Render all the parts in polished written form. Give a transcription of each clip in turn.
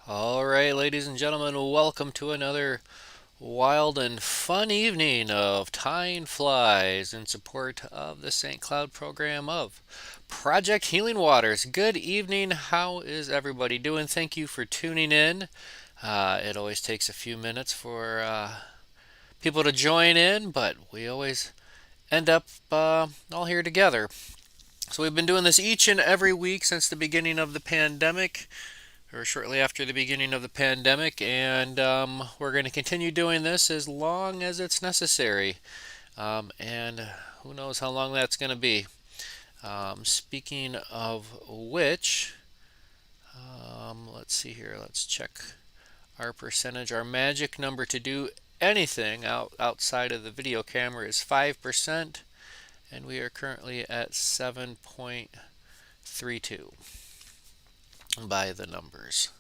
All right, ladies and gentlemen, welcome to another wild and fun evening of tying flies in support of the St. Cloud program of Project Healing Waters. Good evening. How is everybody doing? Thank you for tuning in. It always takes a few minutes for people to join in, but we always end up all here together. So we've been doing this each and every week since the beginning of the pandemic, or shortly after the beginning of the pandemic, and we're going to continue doing this as long as it's necessary. And who knows how long that's going to be. Speaking of which, let's see here. Let's check our percentage. Our magic number to do anything outside of the video camera is 5%, and we are currently at 7.32 by the numbers.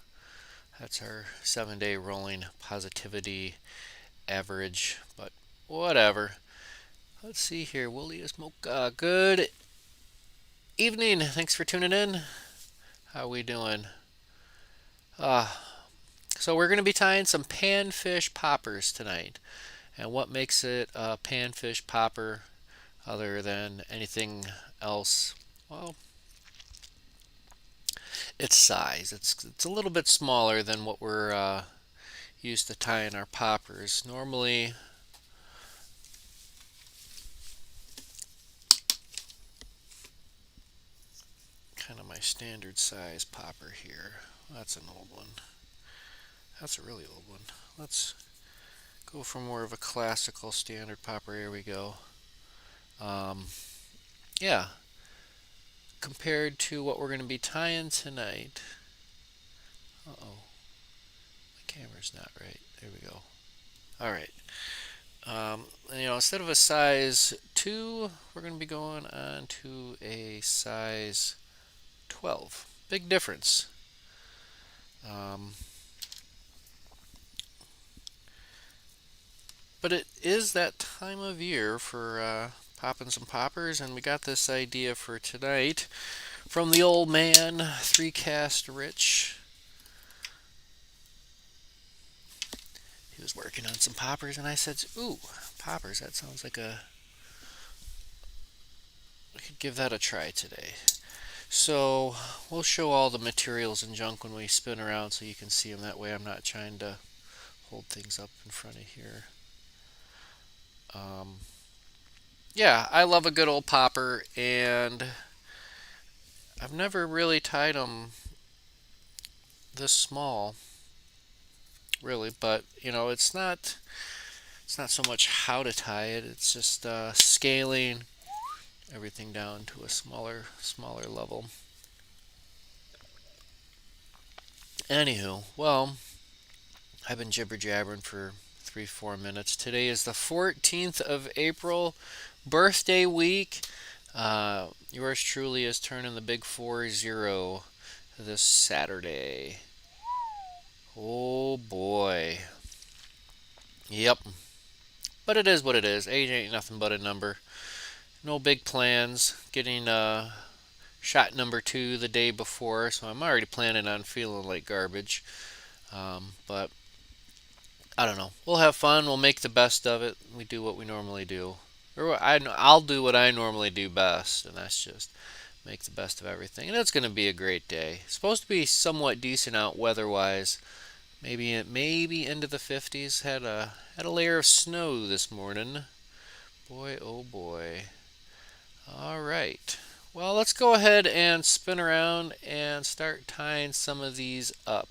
That's our 7-day rolling positivity average, but whatever. Let's see here. Willie is Mocha. Good evening. Thanks for tuning in. How we doing? Uh, so we're going to be tying some panfish poppers tonight. And what makes it a panfish popper other than anything else? Well, its size. It's a little bit smaller than what we're used to tying our poppers. Normally, kind of my standard size popper here. That's an old one. That's a really old one. Let's go for more of a classical standard popper. Here we go. Um, yeah, compared to what we're going to be tying tonight. Uh-oh, my camera's not right. There we go. All right. Instead of a size 2, we're going to be going on to a size 12. Big difference. Um, but it is that time of year for popping some poppers, and we got this idea for tonight from the old man, 3-cast Rich. He was working on some poppers, and I said, "Ooh, poppers! That sounds like we could give that a try today." So we'll show all the materials and junk when we spin around, so you can see them. That way, I'm not trying to hold things up in front of here. Um, yeah, I love a good old popper, and I've never really tied them this small, really. But it's not so much how to tie it. It's just scaling everything down to a smaller level. Anywho, well, I've been jibber jabbering for 3-4 minutes. Today is the 14th of April, birthday week. Yours truly is turning the big 40 this Saturday. Oh boy. Yep. But it is what it is. Age ain't nothing but a number. No big plans. Getting shot number 2 the day before, so I'm already planning on feeling like garbage. But I don't know. We'll have fun. We'll make the best of it. We do what we normally do. I'll do what I normally do best, and that's just make the best of everything. And it's going to be a great day. It's supposed to be somewhat decent out weather-wise. Maybe into the 50s. Had a layer of snow this morning. Boy, oh boy. All right. Well, let's go ahead and spin around and start tying some of these up.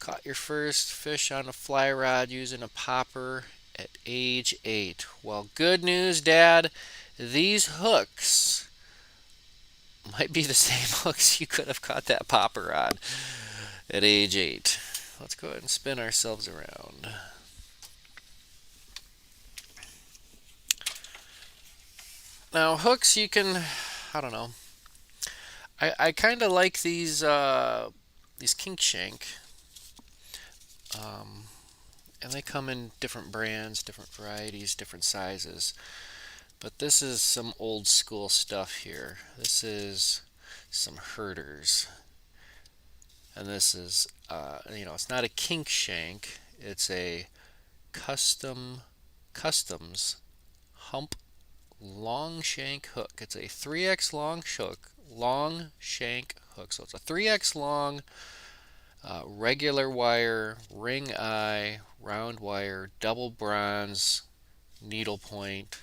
Caught your first fish on a fly rod using a popper at age 8. Well, good news, Dad. These hooks might be the same hooks you could have caught that popper on at age 8. Let's go ahead and spin ourselves around. Now, hooks, I don't know. I kind of like these kink shank, um, and they come in different brands, different varieties, different sizes. But this is some old school stuff here. This is some herders. And this is, it's not a kink shank. It's a customs hump long shank hook. It's a 3x long shank hook. So it's a 3x long regular wire, ring eye, round wire, double bronze, needlepoint.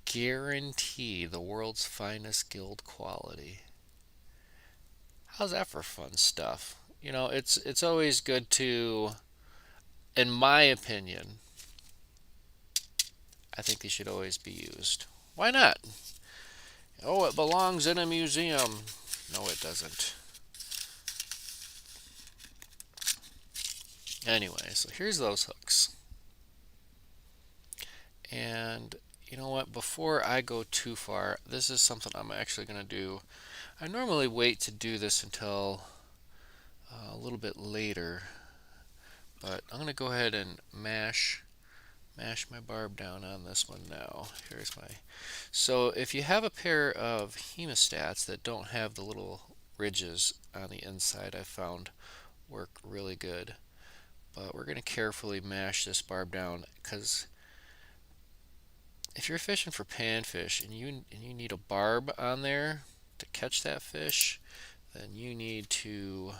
Guarantee the world's finest gild quality. How's that for fun stuff? It's always good to, in my opinion, I think these should always be used. Why not? Oh, it belongs in a museum. No, it doesn't. Anyway, so here's those hooks. And you know what? Before I go too far, this is something I'm actually going to do. I normally wait to do this until a little bit later, but I'm going to go ahead and mash my barb down on this one now. Here's my. So if you have a pair of hemostats that don't have the little ridges on the inside, I found work really good. But we're going to carefully mash this barb down, because if you're fishing for panfish and you need a barb on there to catch that fish, then you need to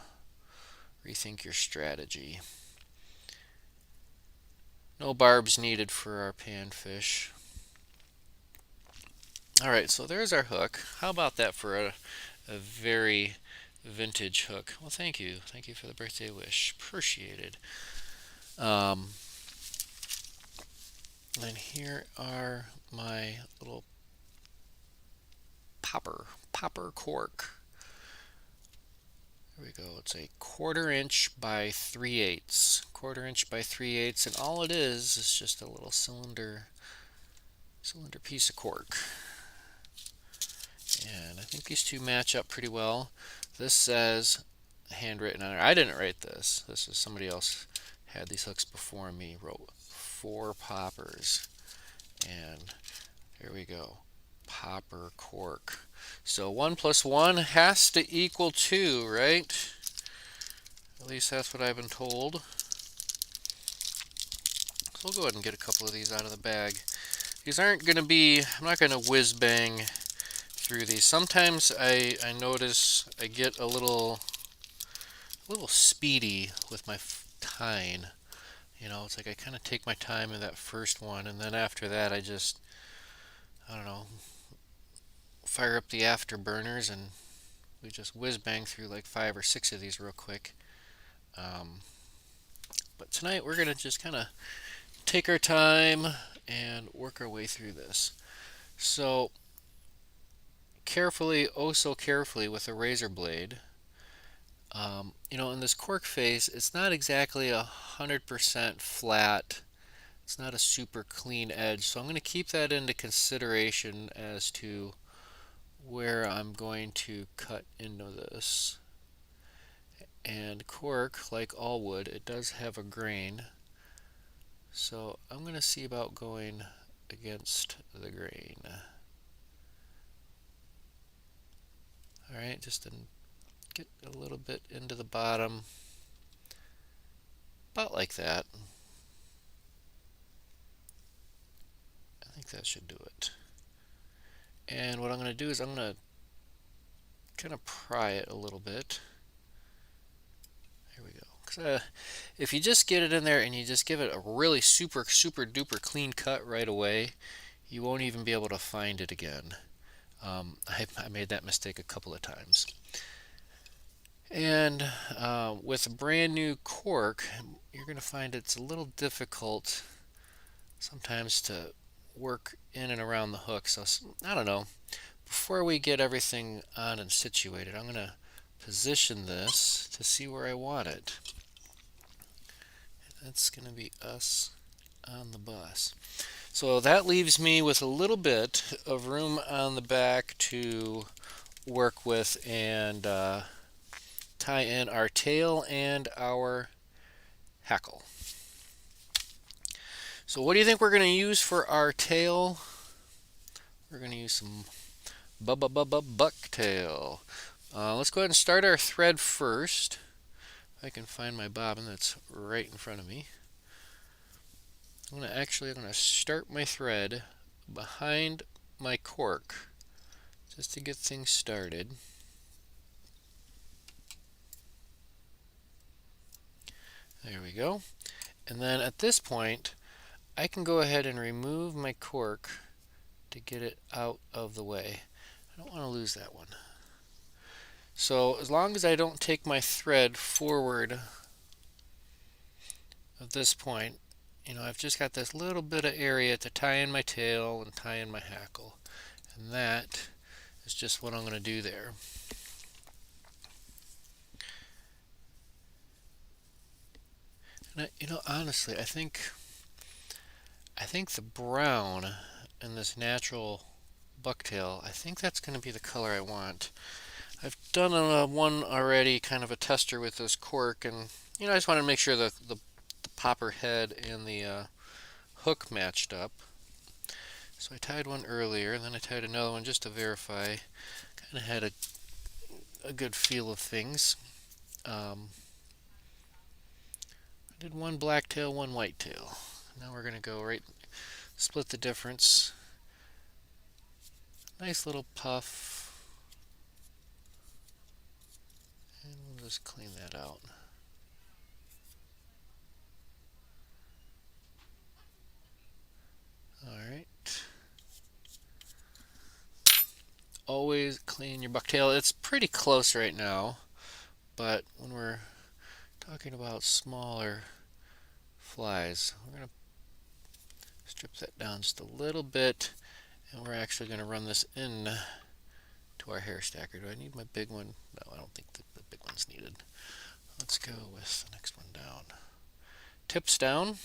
rethink your strategy. No barbs needed for our panfish. Alright, so there's our hook. How about that for a very vintage hook? Well, thank you. Thank you for the birthday wish. Appreciated. And here are my little popper cork. There we go. It's a 1/4 inch by 3/8. 1/4 inch by 3/8, and all it is just a little cylinder piece of cork. And I think these two match up pretty well. This says, handwritten on it. I didn't write this. This is somebody else had these hooks before me. Wrote 4 poppers. And here we go. Popper cork. So 1 + 1 has to equal 2, right? At least that's what I've been told. So we'll go ahead and get a couple of these out of the bag. These aren't going to be, I'm not going to whiz bang through these. Sometimes I notice I get a little speedy with my tying. It's like I kind of take my time in that first one, and then after that I don't know, fire up the afterburners and we just whiz bang through like 5 or 6 of these real quick. But tonight we're going to just kind of take our time and work our way through this. So carefully, oh so carefully with a razor blade. In this cork face, it's not exactly 100% flat. It's not a super clean edge, so I'm going to keep that into consideration as to where I'm going to cut into this. And cork, like all wood, it does have a grain, so I'm going to see about going against the grain. Alright, just get a little bit into the bottom, about like that. I think that should do it. And what I'm going to do is I'm going to kind of pry it a little bit. Here we go. 'Cause, if you just get it in there and you just give it a really super duper clean cut right away, you won't even be able to find it again. I made that mistake a couple of times. And with a brand new cork, you're going to find it's a little difficult sometimes to work in and around the hook. So I don't know. Before we get everything on and situated, I'm going to position this to see where I want it. That's going to be us on the bus. So that leaves me with a little bit of room on the back to work with and tie in our tail and our hackle. So what do you think we're going to use for our tail? We're going to use some bucktail. Let's go ahead and start our thread first. If I can find my bobbin that's right in front of me. I'm going to start my thread behind my cork just to get things started. There we go. And then at this point, I can go ahead and remove my cork to get it out of the way. I don't want to lose that one. So as long as I don't take my thread forward at this point, I've just got this little bit of area to tie in my tail and tie in my hackle. And that is just what I'm going to do there. And honestly, I think the brown in this natural bucktail, I think that's going to be the color I want. I've done one already, kind of a tester with this cork, and I just wanted to make sure that the popper head and the hook matched up. So I tied one earlier, and then I tied another one just to verify. Kind of had a good feel of things. I did one black tail, one white tail. Now we're going to go split the difference. Nice little puff. And we'll just clean that out. Alright. Always clean your bucktail. It's pretty close right now, but when we're talking about smaller flies, we're going to strip that down just a little bit, and we're actually going to run this in to our hair stacker. Do I need my big one? No, I don't think the big one's needed. Let's go with the next one down. Tips down.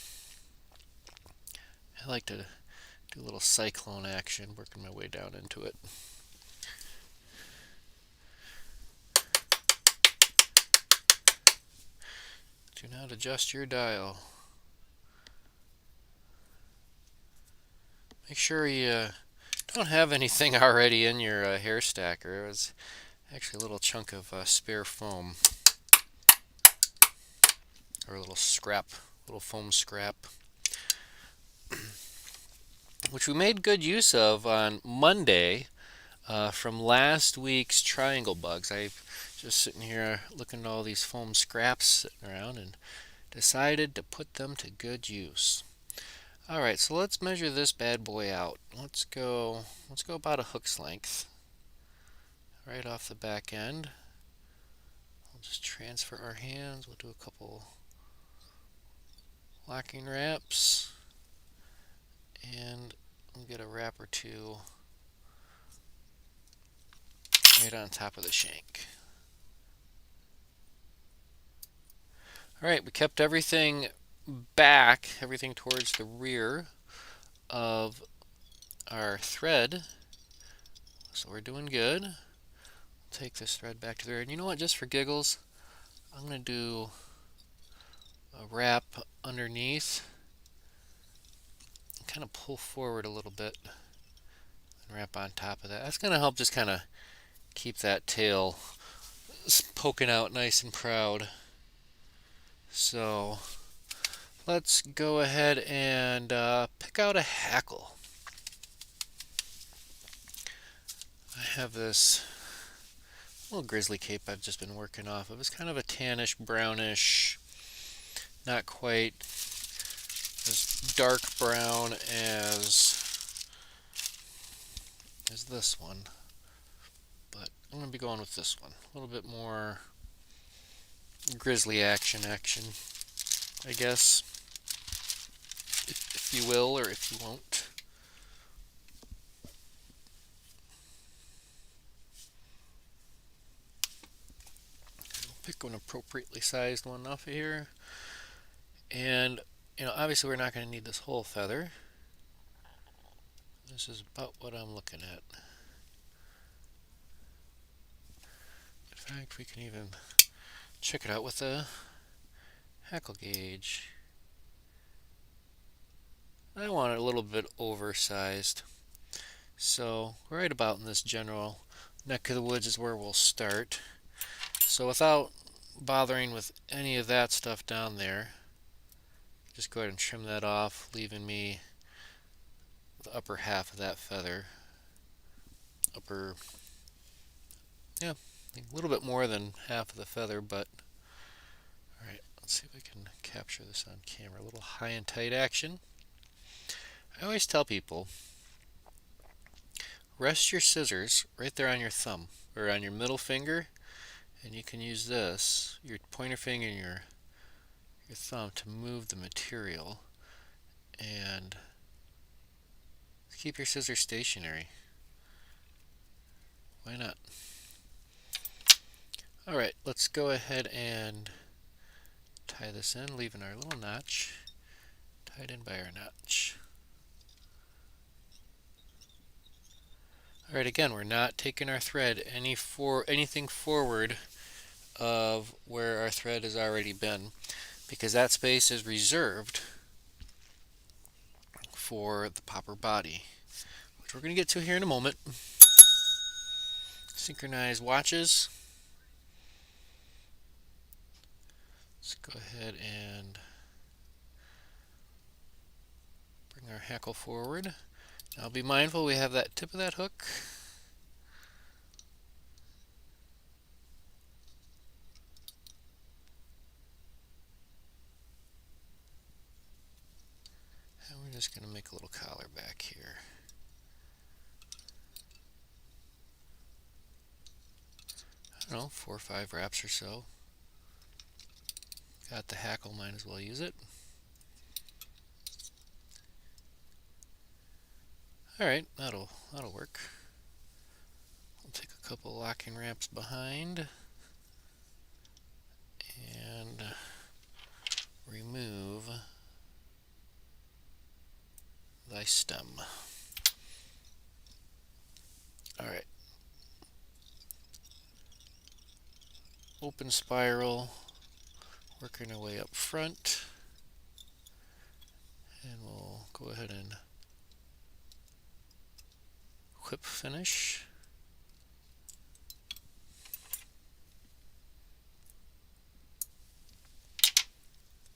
I like to do a little cyclone action, working my way down into it. Do not adjust your dial. Make sure you don't have anything already in your hair stacker. It was actually a little chunk of spare foam, or a little foam scrap, which we made good use of on Monday from last week's triangle bugs. I just sitting here looking at all these foam scraps sitting around and decided to put them to good use. Alright, so let's measure this bad boy out. Let's go about a hook's length right off the back end. We'll just transfer our hands. We'll do a couple locking wraps, and we'll get a wrap or two right on top of the shank. Alright, we kept everything back, everything towards the rear of our thread, so we're doing good. Take this thread back to there, and you know what, just for giggles, I'm going to do a wrap underneath and kind of pull forward a little bit and wrap on top of that. That's going to help just kind of keep that tail poking out nice and proud. So let's go ahead and pick out a hackle. I have this little grizzly cape I've just been working off of. It's kind of a tannish, brownish, not quite as dark brown as this one, but I'm going to be going with this one. A little bit more grizzly action, I guess, if you will, or if you won't. Pick an appropriately sized one off of here, and obviously we're not going to need this whole feather. This is about what I'm looking at. In fact, we can even check it out with a hackle gauge. I want it a little bit oversized, so right about in this general neck of the woods is where we'll start. So without bothering with any of that stuff down there, just go ahead and trim that off, leaving me the upper half of that feather. Upper, yeah, a little bit more than half of the feather, but alright, let's see if I can capture this on camera. A little high and tight action. I always tell people, rest your scissors right there on your thumb, or on your middle finger, and you can use this, your pointer finger and your thumb, to move the material and keep your scissors stationary. Why not? Alright, let's go ahead and tie this in, leaving our little notch tied in by our notch. Alright, again, we're not taking our thread anything forward of where our thread has already been, because that space is reserved for the popper body, which we're going to get to here in a moment. Synchronize watches. Let's go ahead and bring our hackle forward. Now be mindful we have that tip of that hook. And we're just going to make a little collar back here. I don't know, 4 or 5 wraps or so. Got the hackle, might as well use it. Alright, that'll work. We'll take a couple locking wraps behind and remove thy stem. Alright. Open spiral, working our way up front, and we'll go ahead and whip finish.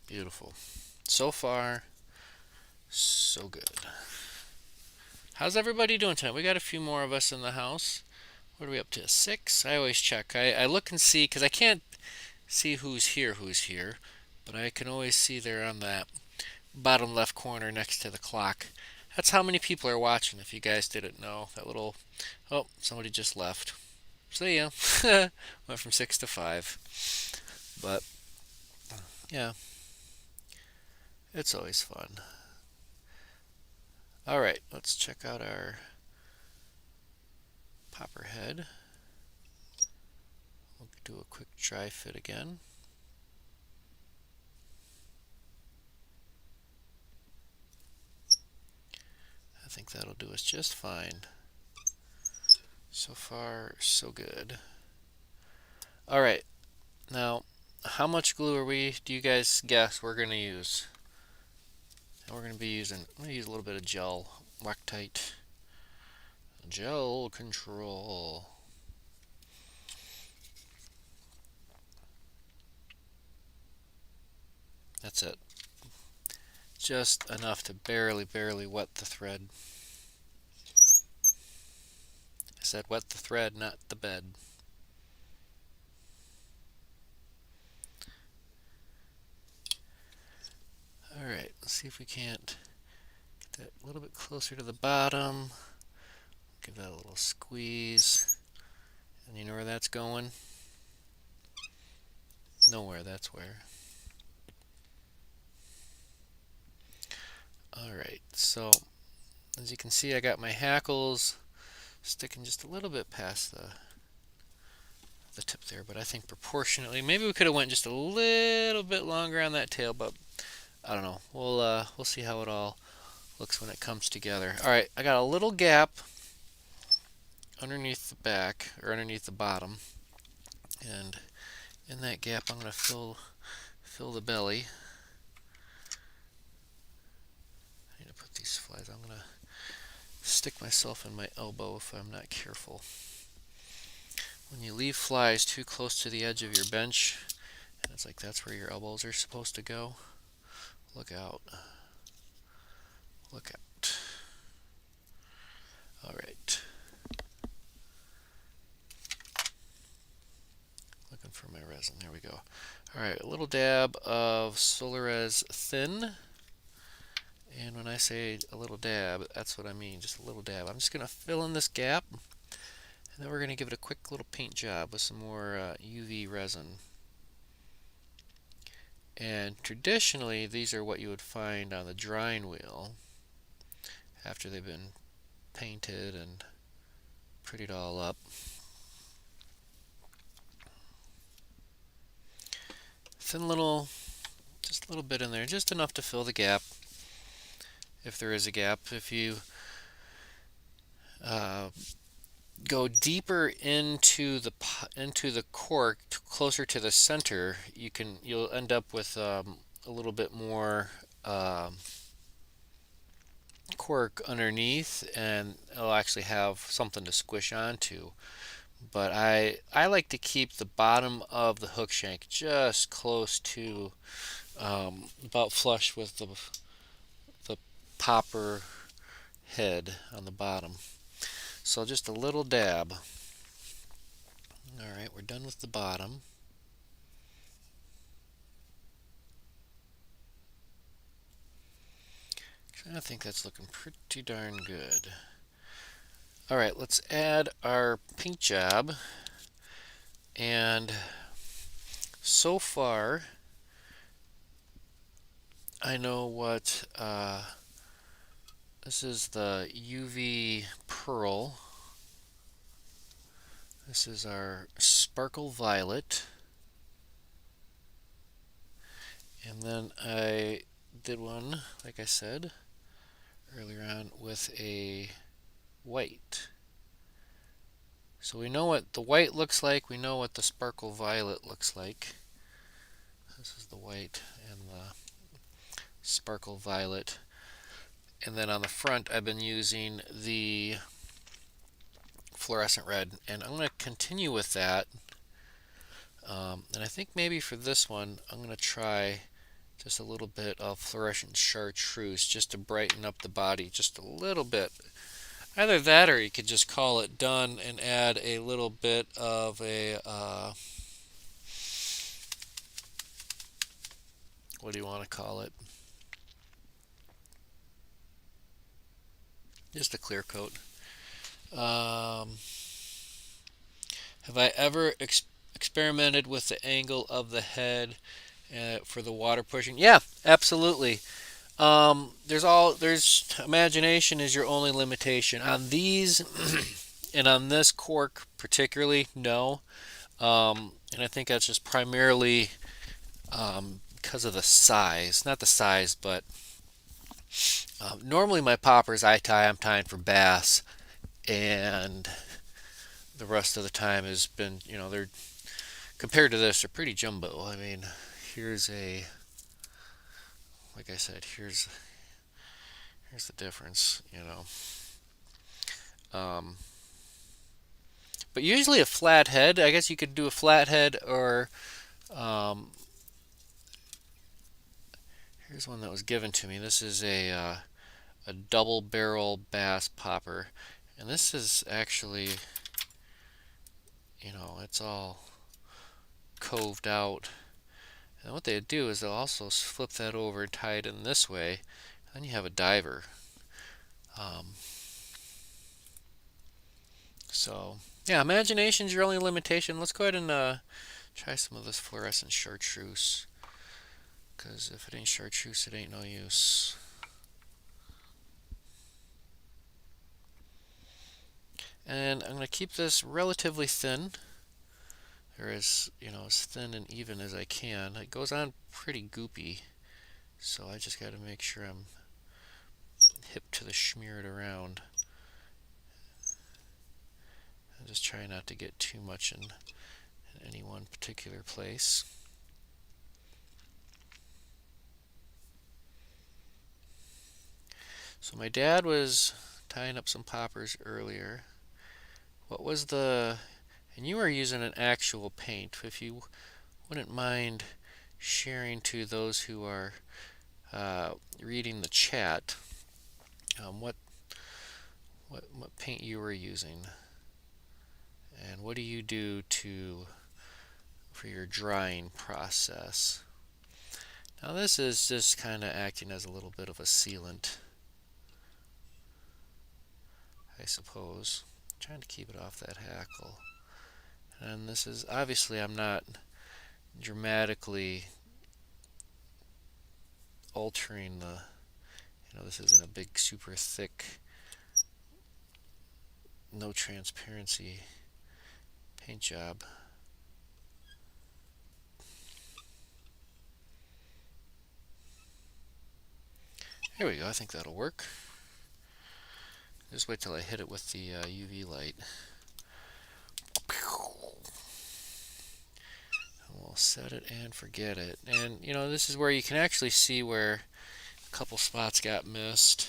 Beautiful. So far, so good. How's everybody doing tonight? We got a few more of us in the house. What are we up to? 6? I always check. I look and see, because I can't see who's here, but I can always see there on that bottom left corner next to the clock. That's how many people are watching, if you guys didn't know. That little, oh, somebody just left. See ya. Went from 6 to 5. But, yeah, it's always fun. Alright, let's check out our popper head. We'll do a quick dry fit again. I think that'll do us just fine. So far, so good. Alright, now, how much glue do you guys guess we're going to use? And we're going to be using, I'm going to use a little bit of gel, Loctite gel control. That's it. Just enough to barely wet the thread. I said wet the thread, not the bed. Alright, let's see if we can't get that a little bit closer to the bottom. Give that a little squeeze. And you know where that's going? Nowhere, that's where. Alright, so as you can see, I got my hackles sticking just a little bit past the tip there, but I think proportionately, maybe we could have went just a little bit longer on that tail, but I don't know. We'll see how it all looks when it comes together. Alright, I got a little gap underneath the back, or underneath the bottom, and in that gap I'm going to fill the belly. I need to put these flies. I'm going to stick myself in my elbow if I'm not careful. when you leave flies too close to the edge of your bench, and it's like that's where your elbows are supposed to go, look out. Look out. Alright. Looking for my resin. There we go. Alright, a little dab of Solarez Thin. And when I say a little dab, that's what I mean, just a little dab. I'm just going to fill in this gap, and then we're going to give it a quick little paint job with some more UV resin. And traditionally, these are what you would find on the drying wheel after they've been painted and prettied all up. Thin little, just a little bit in there, just enough to fill the gap, if there is a gap. If you go deeper into the cork, closer to the center, you'll end up with a little bit more cork underneath, and it'll actually have something to squish onto. But I like to keep the bottom of the hook shank just close to about flush with the popper head on the bottom. So just a little dab. Alright, we're done with the bottom. I think that's looking pretty darn good. Alright, let's add our paint job. And so far, I know what this is, the UV Pearl. This is our Sparkle Violet. And then I did one, like I said earlier on, with a white. So we know what the white looks like, we know what the Sparkle Violet looks like. This is the white and the Sparkle Violet. And then on the front I've been using the fluorescent red, and I'm going to continue with that. And I think maybe for this one I'm going to try just a little bit of fluorescent chartreuse just to brighten up the body just a little bit. Either that, or you could just call it done and add a little bit of a what do you want to call it? Just a clear coat. Have I ever experimented with the angle of the head for the water pushing? Yeah, absolutely. There's imagination is your only limitation on these, and on this cork particularly. No, and I think that's just primarily because of the size. Not the size, but normally my poppers I'm tying for bass, and the rest of the time has been, they're compared to this, they're pretty jumbo. I mean, here's a, like I said, here's the difference, But usually a flat head. I guess you could do a flat head, or here's one that was given to me. This is a double barrel bass popper, and this is actually, it's all coved out. And what they do is they'll also flip that over and tie it in this way. Then you have a diver. So yeah, imagination's your only limitation. Let's go ahead and try some of this fluorescent chartreuse, because if it ain't chartreuse, it ain't no use. And I'm going to keep this relatively thin, or as thin and even as I can. It goes on pretty goopy, so I just got to make sure I'm hip to the smear it around. And just try not to get too much in any one particular place. So my dad was tying up some poppers earlier. What was the And you are using an actual paint. If you wouldn't mind sharing to those who are reading the chat what paint you were using, and what do you do for your drying process. Now this is just kind of acting as a little bit of a sealant, I suppose. I'm trying to keep it off that hackle. And this is, obviously I'm not dramatically altering the, this isn't a big super thick, no transparency paint job. Here we go, I think that'll work. Just wait till I hit it with the UV light. We'll set it and forget it. And this is where you can actually see where a couple spots got missed.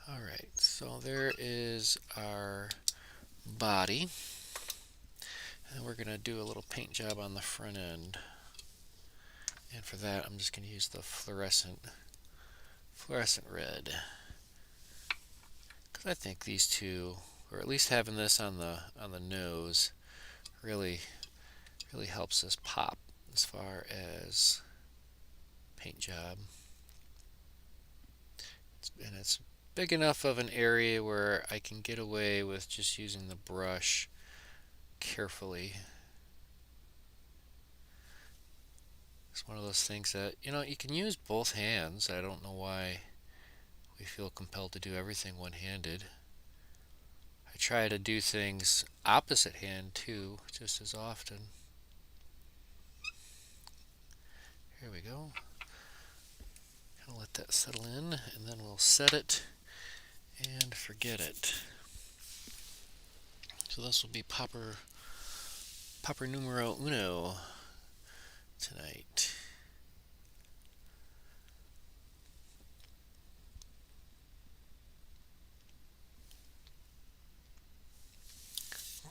Alright, so there is our body. And we're going to do a little paint job on the front end. And for that, I'm just going to use the fluorescent red. Because I think these two, or at least having this on the nose, really helps us pop as far as paint job. And it's big enough of an area where I can get away with just using the brush carefully. It's one of those things that, you can use both hands. I don't know why we feel compelled to do everything one-handed. I try to do things opposite hand too, just as often. Here we go. Kind of let that settle in, and then we'll set it and forget it. So this will be popper numero uno tonight.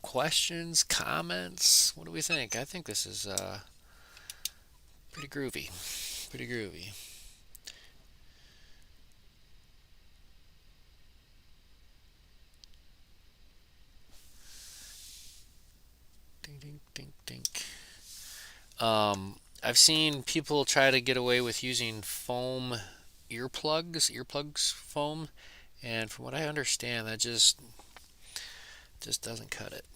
Questions, comments? What do we think? I think this is pretty groovy. Pretty groovy. Ding, ding, ding, ding. I've seen people try to get away with using foam earplugs foam, and from what I understand, that just doesn't cut it.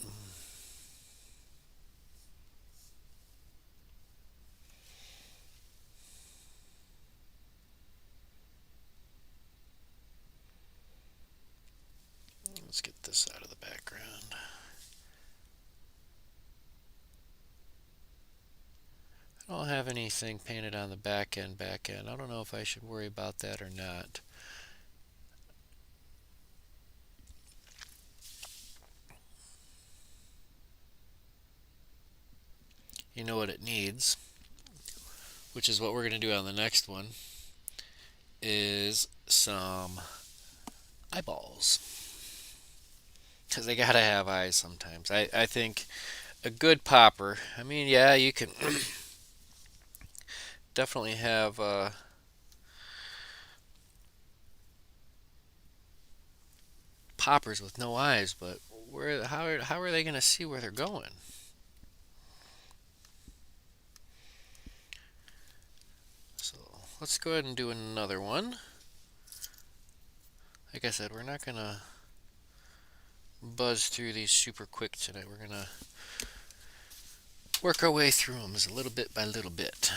Let's get this out of the background. I don't have anything painted on the back end. I don't know if I should worry about that or not. You know what it needs, which is what we're going to do on the next one, is some eyeballs. Because they gotta have eyes sometimes. I think a good popper, I mean, yeah, you can definitely have poppers with no eyes, but how are they going to see where they're going? So let's go ahead and do another one. Like I said, we're not going to buzz through these super quick tonight. We're going to work our way through them a little bit by little bit.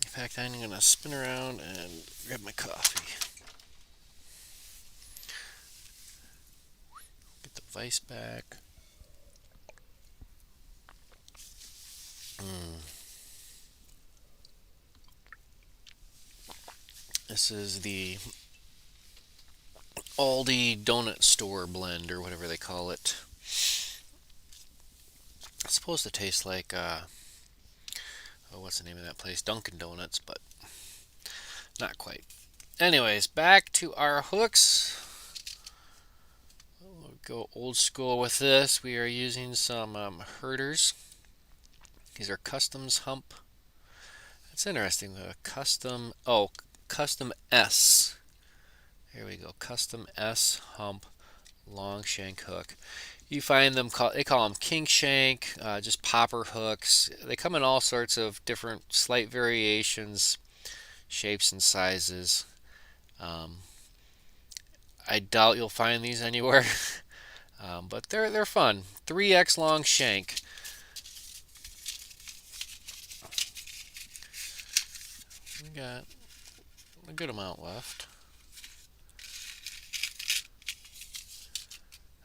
In fact, I'm going to spin around and grab my coffee. Get the vise back. This is the Aldi donut store blend, or whatever they call it. It's supposed to taste like, oh, what's the name of that place? Dunkin' Donuts, but not quite. Anyways, back to our hooks. We'll go old school with this. We are using some herders. These are customs hump. It's interesting. Custom S. Here we go. Custom S hump long shank hook. You find them, they call them king shank, just popper hooks. They come in all sorts of different slight variations, shapes and sizes. I doubt you'll find these anywhere, but they're fun. 3x long shank. We got a good amount left.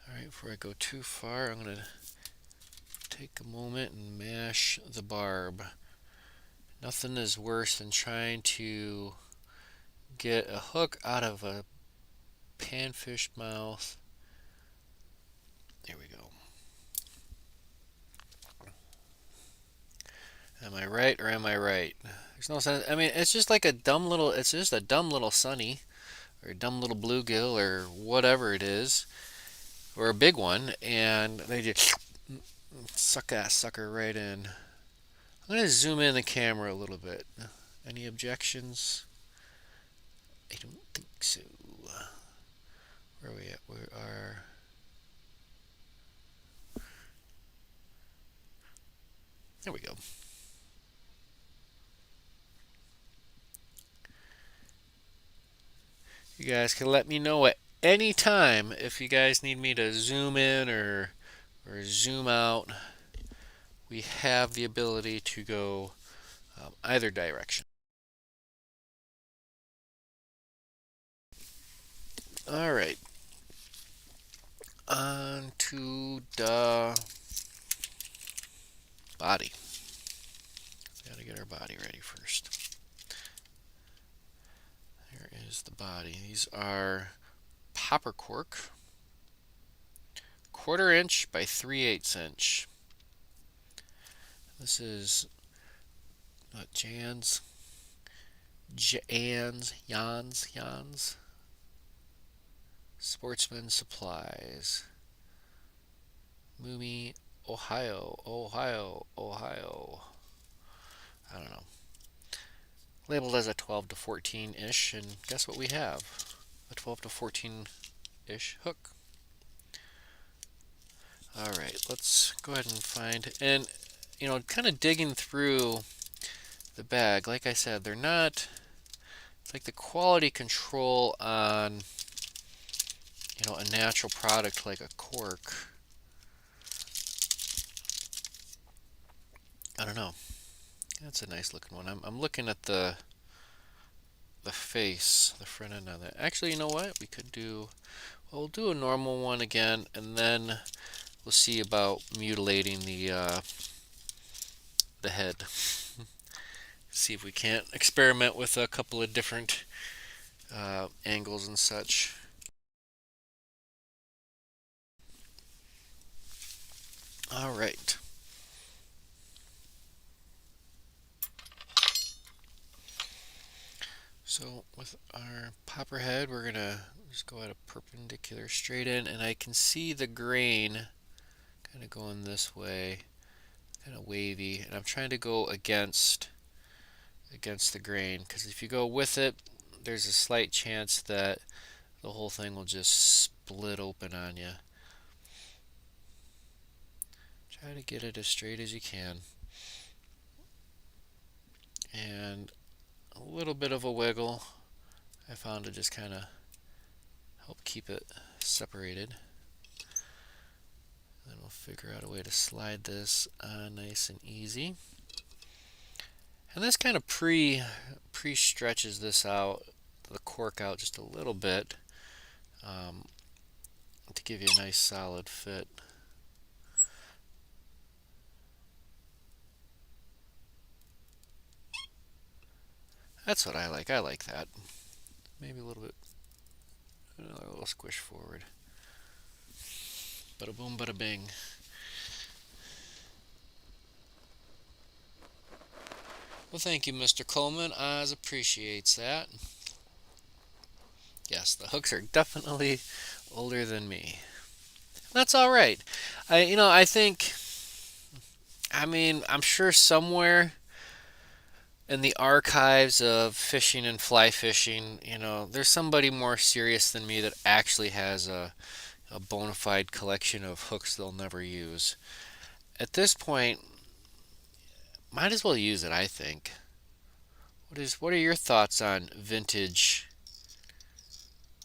Alright, before I go too far, I'm going to take a moment and mash the barb. Nothing is worse than trying to get a hook out of a panfish mouth. There we go. Am I right or am I right? There's no sense. I mean, it's just like it's just a dumb little sunny or a dumb little bluegill or whatever it is, or a big one, and they just suck that sucker right in. I'm going to zoom in the camera a little bit. Any objections? I don't think so. Where are we at? We are... There we go. You guys can let me know at any time if you guys need me to zoom in or zoom out. We have the ability to go either direction. All right. On to the body. Gotta get our body ready first. Here is the body. These are popper cork, 1/4 inch by 3/8 inch. This is Jans Sportsman Supplies, Moomy, Ohio. I don't know. Labeled as a 12 to 14-ish, and guess what we have? A 12 to 14-ish hook. Alright, let's go ahead and find, and kind of digging through the bag, like I said, they're not, it's like the quality control on, a natural product like a cork. I don't know. That's a nice looking one. I'm looking at the face, the front end of that. Actually, you know what? We'll do a normal one again, and then we'll see about mutilating the head. See if we can't experiment with a couple of different angles and such. All right. So with our popper head, we're gonna just go at a perpendicular straight in, and I can see the grain kind of going this way, kind of wavy, and I'm trying to go against the grain, because if you go with it, there's a slight chance that the whole thing will just split open on you. Try to get it as straight as you can, and a little bit of a wiggle I found to just kind of help keep it separated. Then we'll figure out a way to slide this nice and easy. And this kind of pre-stretches this out, the cork out just a little bit, to give you a nice solid fit. That's what I like. I like that. Maybe a little bit, a little squish forward. Bada boom, bada bing. Well, thank you, Mr. Coleman. I appreciates that. Yes, the hooks are definitely older than me. That's all right. I think, I'm sure somewhere in the archives of fishing and fly fishing, there's somebody more serious than me that actually has a bona fide collection of hooks they'll never use. At this point, might as well use it, I think. What are your thoughts on vintage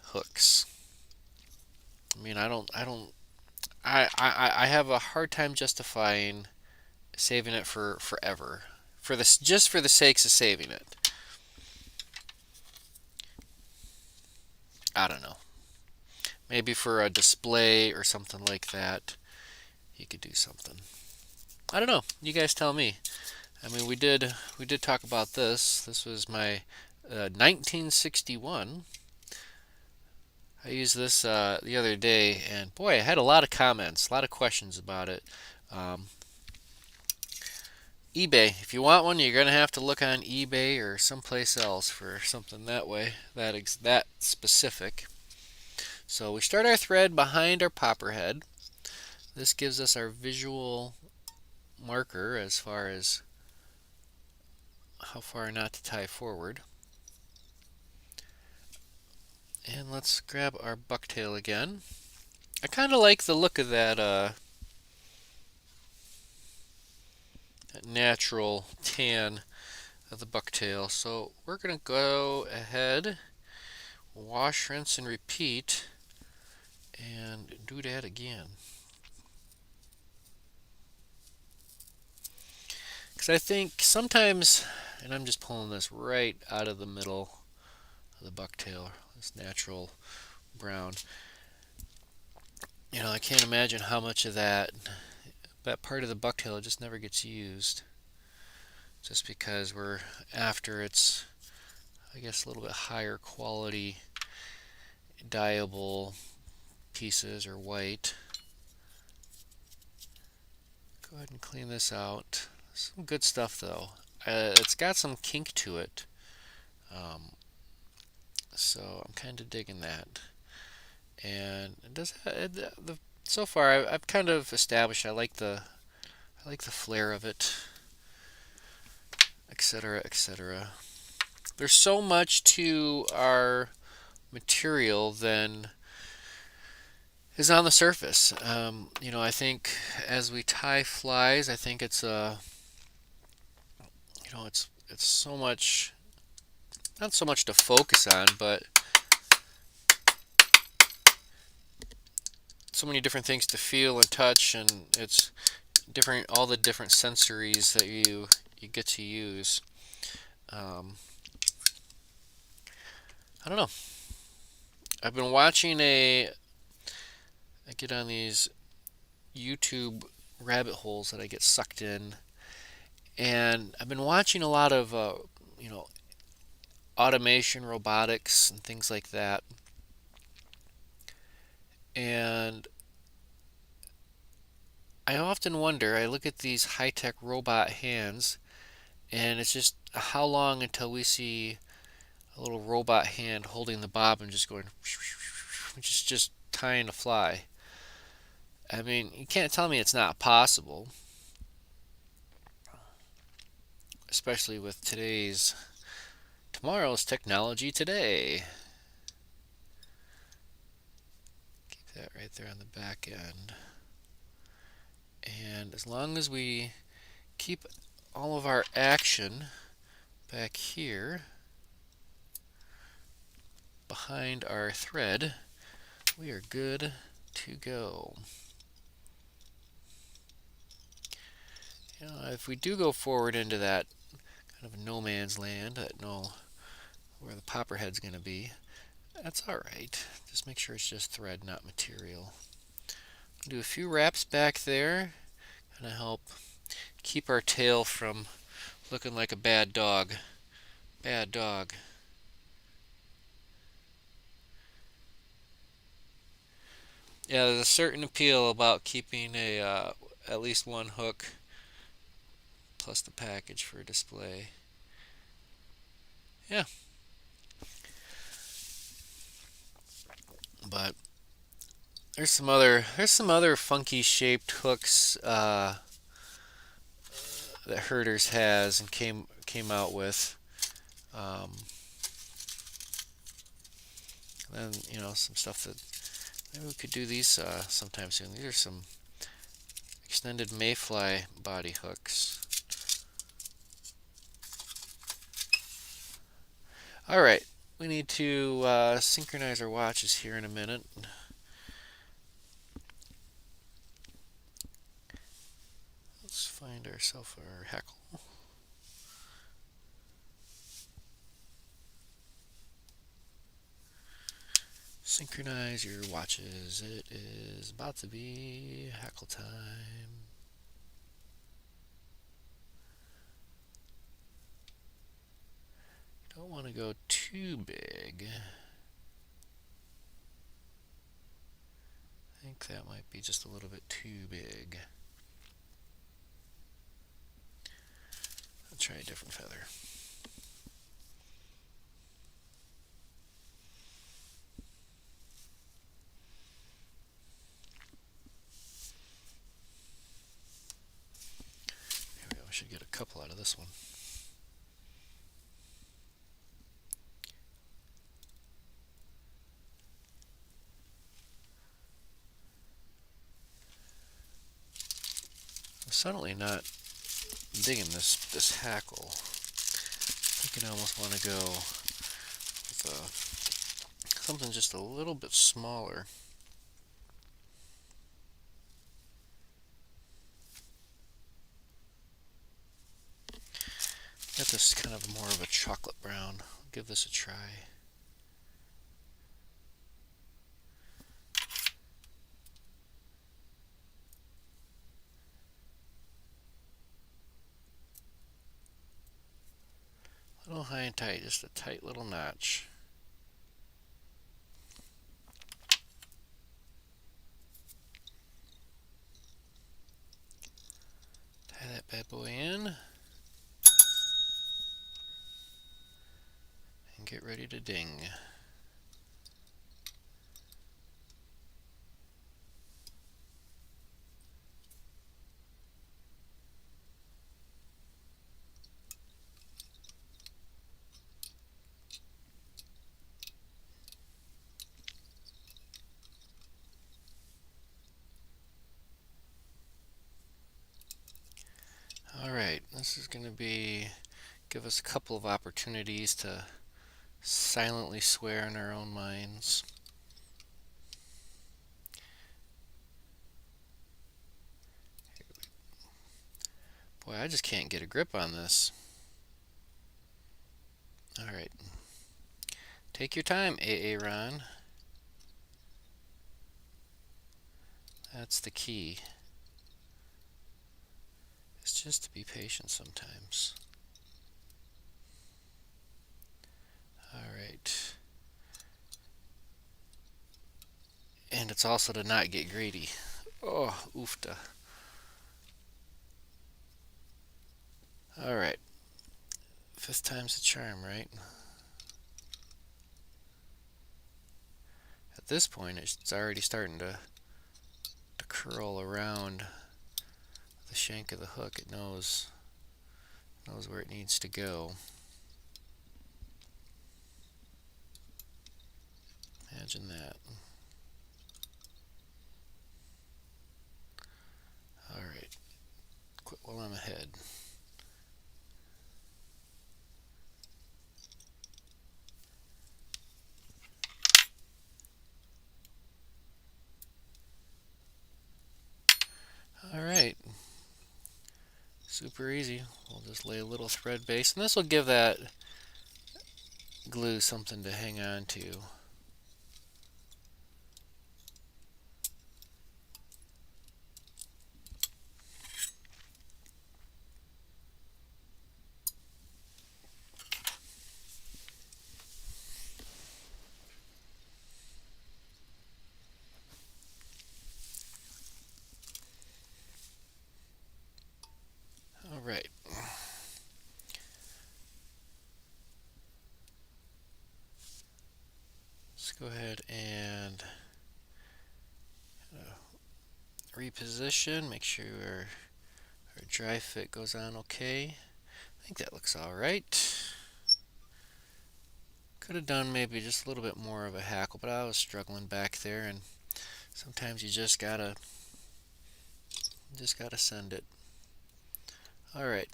hooks? I have a hard time justifying saving it for forever, just for the sakes of saving it. I don't know. Maybe for a display or something like that, you could do something. I don't know. You guys tell me. We did talk about this. This was my 1961. I used this the other day, and boy, I had a lot of comments, a lot of questions about it. Um, eBay. If you want one, you're gonna have to look on eBay or someplace else for something that way, that specific. So we start our thread behind our popper head. This gives us our visual marker as far as how far not to tie forward. And let's grab our bucktail again. I kind of like the look of that natural tan of the bucktail. So we're going to go ahead, wash, rinse, and repeat, and do that again. Because I think sometimes, and I'm just pulling this right out of the middle of the bucktail, this natural brown. I can't imagine how much of that part of the bucktail just never gets used. Just because we're after its, I guess, a little bit higher quality dyeable pieces or white. Go ahead and clean this out. Some good stuff though. It's got some kink to it, so I'm kind of digging that. And it does. So far, I've kind of established I like the flare of it, etc., etc. There's so much to our material than is on the surface. I think as we tie flies, I think it's so much, not so much to focus on, but so many different things to feel and touch, and it's all the different sensories that you get to use. I don't know. I've been watching I get on these YouTube rabbit holes that I get sucked in, and I've been watching a lot of you know automation, robotics, and things like that. And I often wonder, I look at these high-tech robot hands, and it's just how long until we see a little robot hand holding the bobbin just going, just tying a fly. You can't tell me it's not possible, especially with tomorrow's technology today. Keep that right there on the back end. And as long as we keep all of our action back here behind our thread, we are good to go. If we do go forward into that kind of no man's land, where the popper head's going to be, that's all right. Just make sure it's just thread, not material. Do a few wraps back there, kind of help keep our tail from looking like a bad dog. Bad dog. Yeah, there's a certain appeal about keeping at least one hook plus the package for display. Yeah, but there's some other funky shaped hooks that Herders has and came out with. Um, and some stuff that maybe we could do these sometime soon. These are some extended mayfly body hooks. All right, we need to synchronize our watches here in a minute. Let's find ourselves our hackle. Synchronize your watches. It is about to be hackle time. Don't want to go too big. I think that might be just a little bit too big. I'll try a different feather. Here we go. We should get a couple out of this one. I'm suddenly not digging this hackle. I think I almost want to go with something just a little bit smaller. Got this kind of more of a chocolate brown. I'll give this a try. A little high and tight, just a tight little notch. Tie that bad boy in. And get ready to ding. Alright, this is going to give us a couple of opportunities to silently swear in our own minds. Boy, I just can't get a grip on this. Alright. Take your time, Aaron. That's the key. It's just to be patient sometimes. Alright. And it's also to not get greedy. Oh, oofta. Alright. Fifth time's the charm, right? At this point, it's already starting to curl around the shank of the hook. It knows where it needs to go. Imagine that. Alright. Quit while I'm ahead. Alright. Super easy. We'll just lay a little thread base, and this will give that glue something to hang on to. Alright. go ahead and reposition, make sure our dry fit goes on okay. I think that looks alright. Could have done maybe just a little bit more of a hackle, but I was struggling back there, and sometimes you just gotta send it. Alright,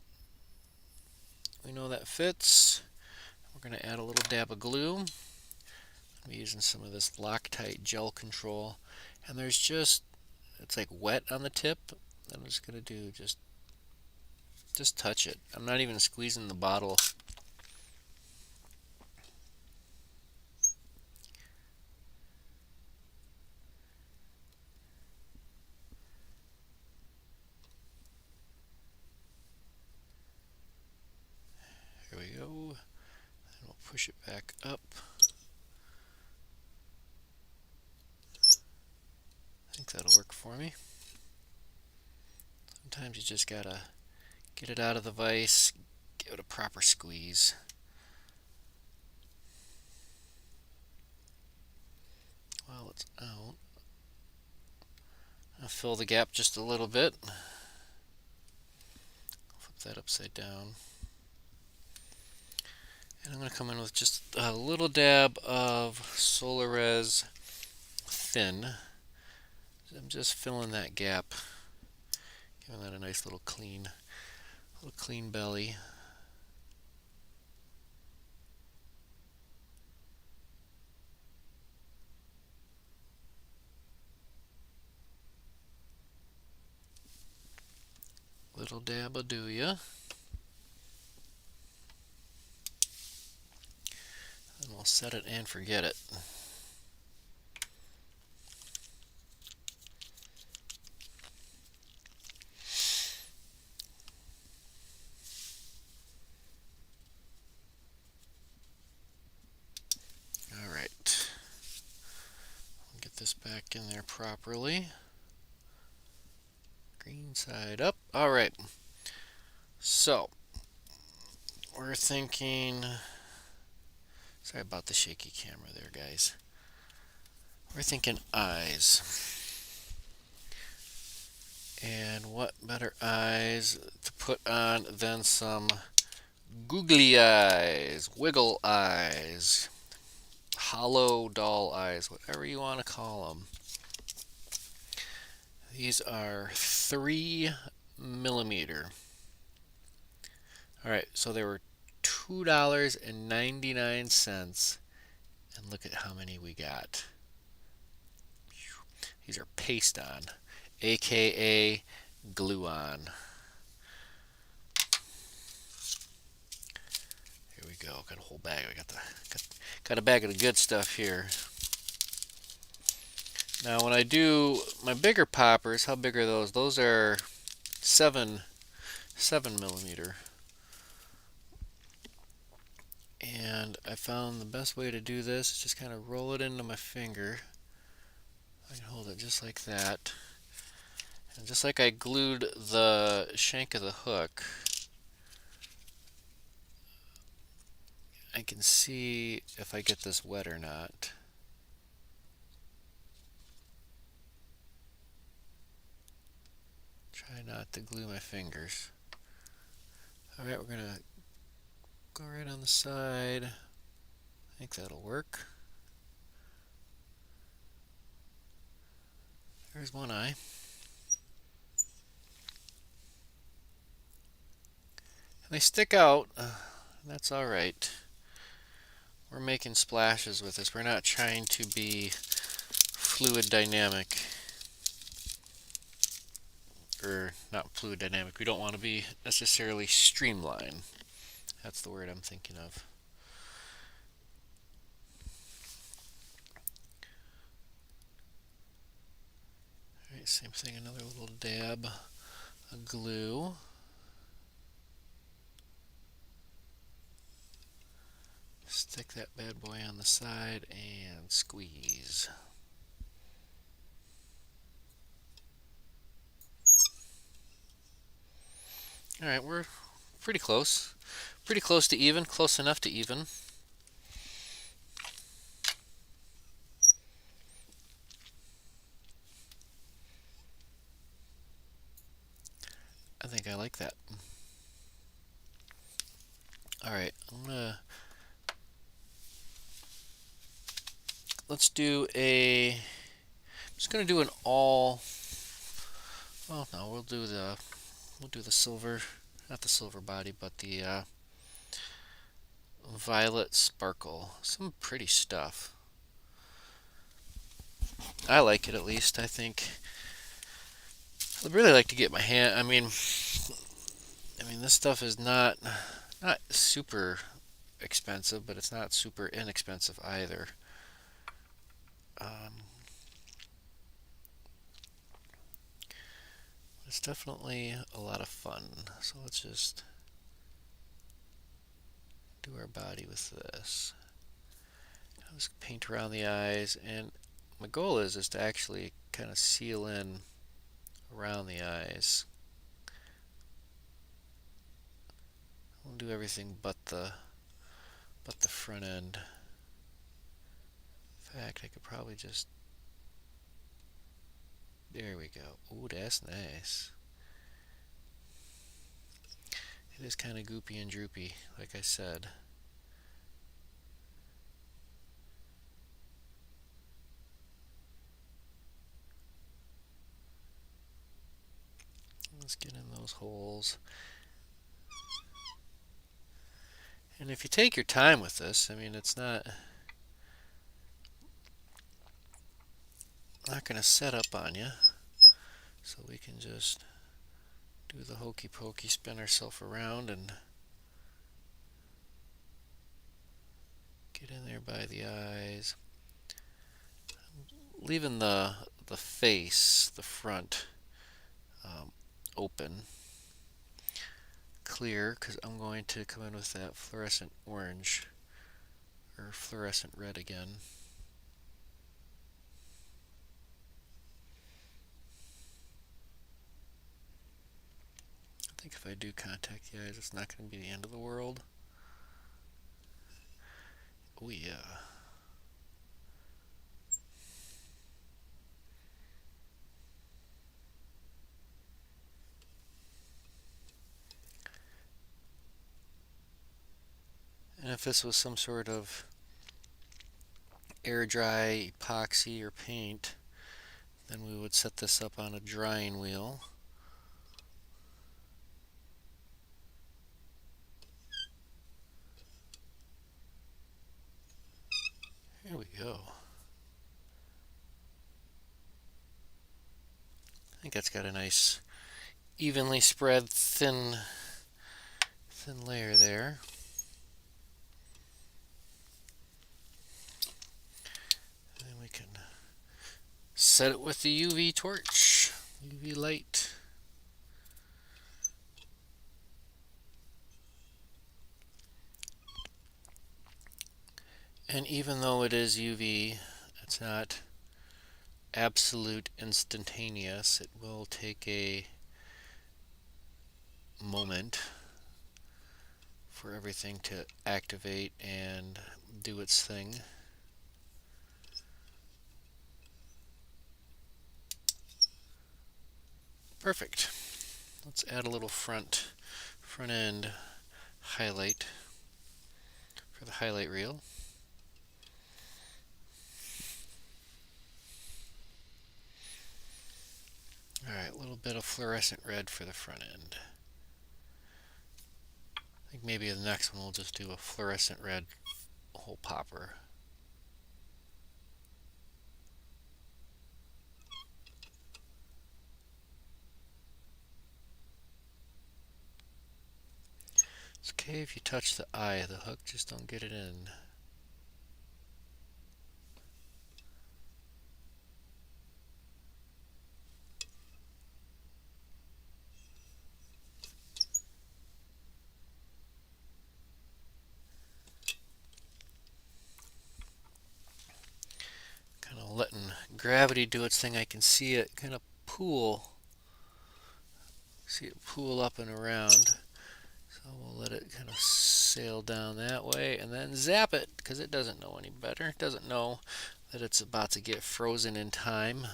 we know that fits. We're going to add a little dab of glue. I'm using some of this Loctite gel control, and there's just, it's like wet on the tip. I'm just going to do just touch it. I'm not even squeezing the bottle. Here we go. And we'll push it back up. I think that'll work for me. Sometimes you just gotta get it out of the vise, give it a proper squeeze. While it's out, I'll fill the gap just a little bit. Flip that upside down. And I'm going to come in with just a little dab of Solarez Thin. I'm just filling that gap, giving that a nice little clean belly. Little dab will do ya. And we'll set it and forget it. Alright. Get this back in there properly. Green side up. Alright. So, we're thinking, sorry about the shaky camera there, guys. We're thinking eyes. And what better eyes to put on than some googly eyes, wiggle eyes, hollow doll eyes, whatever you want to call them. These are 3mm. Alright, so they were $2.99, and look at how many we got. These are paste on, aka glue on. Here we go. Got a whole bag. I got a bag of the good stuff here. Now, when I do my bigger poppers, how big are those? Those are 7mm. And I found the best way to do this is just kind of roll it into my finger. I can hold it just like that. And just like I glued the shank of the hook, I can see if I get this wet or not. Try not to glue my fingers. Alright, we're going to go right on the side. I think that'll work. There's one eye. And they stick out. That's alright. We're making splashes with this. We're not trying to be fluid dynamic. Or not fluid dynamic. We don't want to be necessarily streamlined. That's the word I'm thinking of. Alright, same thing, another little dab of glue. Stick that bad boy on the side and squeeze. Alright, we're pretty close. Pretty close to even, close enough to even. I think I like that. Alright, let's do I'm just gonna do an all, well no, we'll do the silver, not the silver body, but the violet sparkle. Some pretty stuff. I like it, at least. I think I'd really like to get my hand. I mean, this stuff is not super expensive, but it's not super inexpensive either. Um, it's definitely a lot of fun. So let's just do our body with this. I'll just paint around the eyes, and my goal is to actually kind of seal in around the eyes. I'll do everything but the front end. In fact, I could probably just, there we go. Ooh, that's nice. It is kind of goopy and droopy, like I said. Let's get in those holes. And if you take your time with this, I mean, it's not going to set up on you. So we can just do the hokey pokey, spin ourselves around and get in there by the eyes. I'm leaving the face, the front, open, clear, because I'm going to come in with that fluorescent orange or fluorescent red again. I think if I do contact the eyes, it's not going to be the end of the world. Oh yeah. And if this was some sort of air dry epoxy or paint, then we would set this up on a drying wheel. Here we go. I think that's got a nice evenly spread thin layer there. And then we can set it with the UV torch, UV light. And even though it is UV, it's not absolute instantaneous. It will take a moment for everything to activate and do its thing. Perfect. Let's add a little front end highlight for the highlight reel. Alright, a little bit of fluorescent red for the front end. I think maybe the next one we'll just do a fluorescent red whole popper. It's okay if you touch the eye of the hook, just don't get it in. Kind of letting gravity do its thing. I can see it kind of pool. See it pool up and around. So we'll let it kind of sail down that way and then zap it because it doesn't know any better. It doesn't know that it's about to get frozen in time.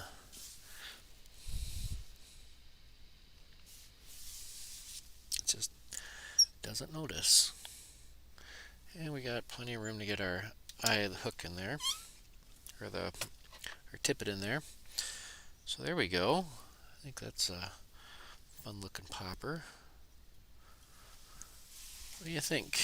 doesn't notice. And we got plenty of room to get our eye of the hook in there, or our tippet in there. So there we go. I think that's a fun looking popper. What do you think?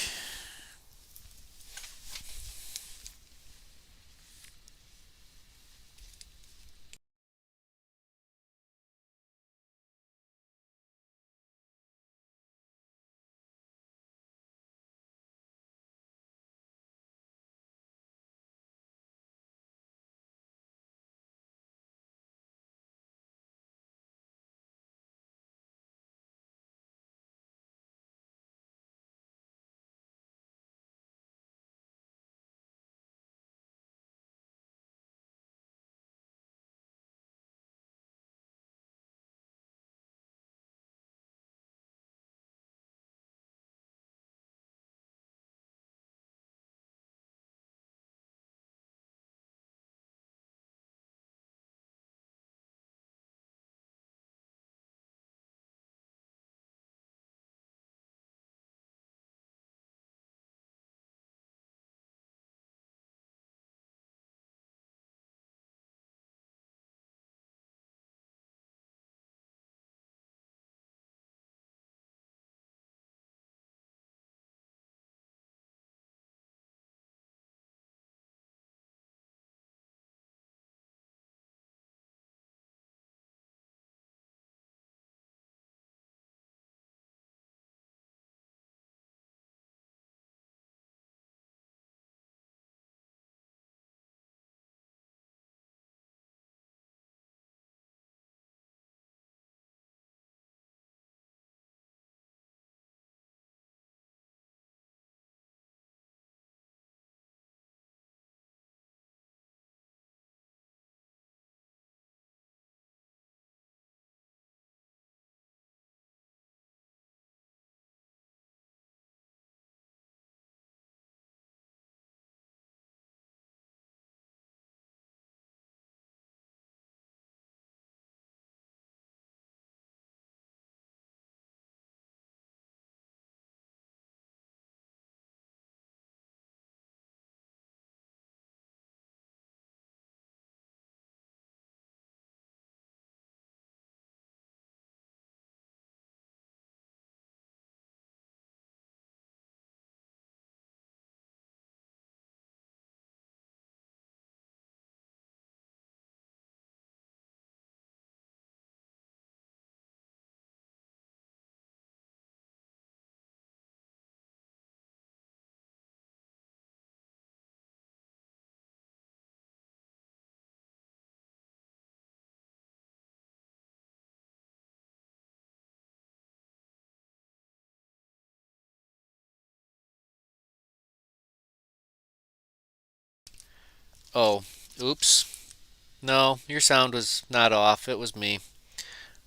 Oh, oops. No, your sound was not off. It was me.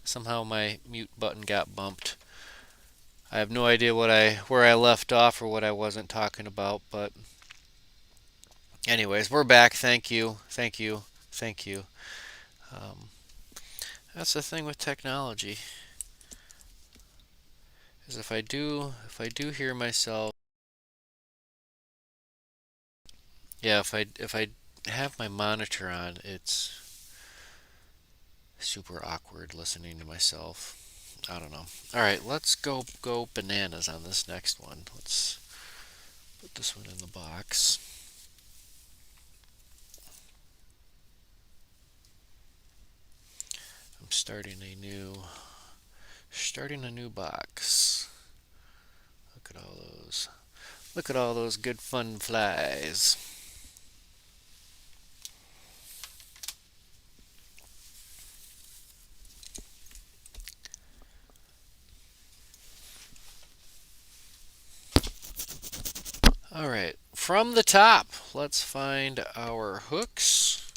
Somehow my mute button got bumped. I have no idea where I left off or what I wasn't talking about, but anyways, we're back. Thank you. Thank you. Thank you. Um, that's the thing with technology. Is if I do hear myself, yeah, if I have my monitor on, it's super awkward listening to myself. I don't know. All right, let's go bananas on this next one. Let's put this one in the box. I'm starting a new box. Look at all those. Look at all those good fun flies. All right, from the top, let's find our hooks.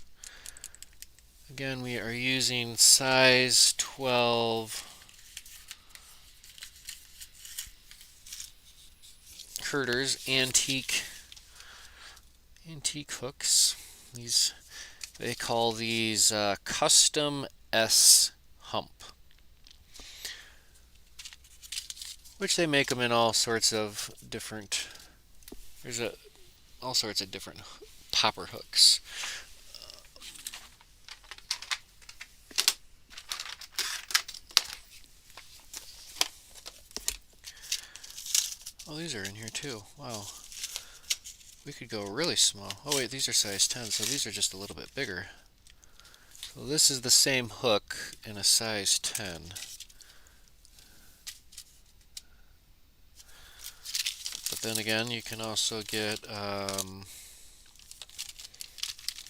Again, we are using size 12 Herders antique hooks. They call these custom S hump, which they make them in all sorts of different. There's all sorts of different popper hooks. Oh, these are in here too. Wow. We could go really small. Oh wait, these are size 10, so these are just a little bit bigger. So this is the same hook in a size 10. But then again, you can also get, here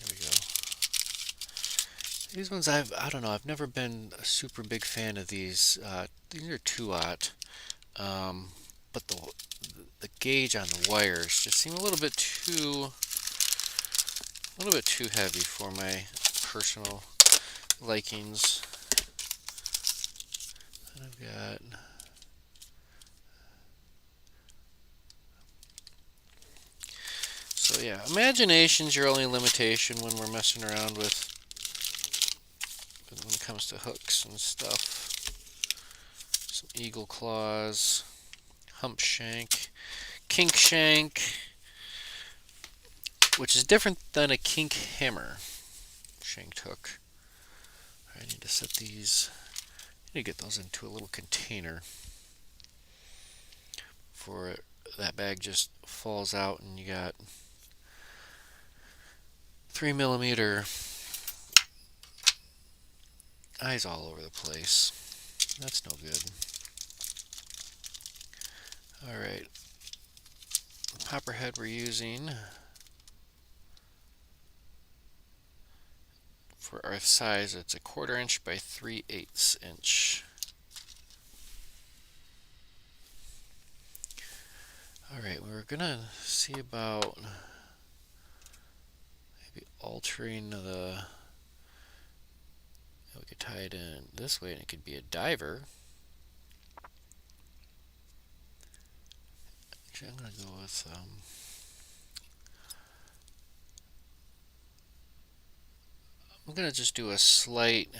we go. These ones I don't know, I've never been a super big fan of these. These are 2/0. But the gauge on the wires just seem a little bit too heavy for my personal likings. And I've got so yeah, imagination's your only limitation when we're messing around with when it comes to hooks and stuff. Some eagle claws, hump shank, kink shank, which is different than a kink hammer shanked hook. I need to set these. I need to get those into a little container before that bag just falls out and you got 3mm eyes all over the place. That's no good. Alright, the popper head we're using for our size, it's a 1/4 inch by 3/8 inch. Alright, we're gonna see about maybe altering the. We could tie it in this way and it could be a diver. Actually, I'm going to go with I'm going to just do a slight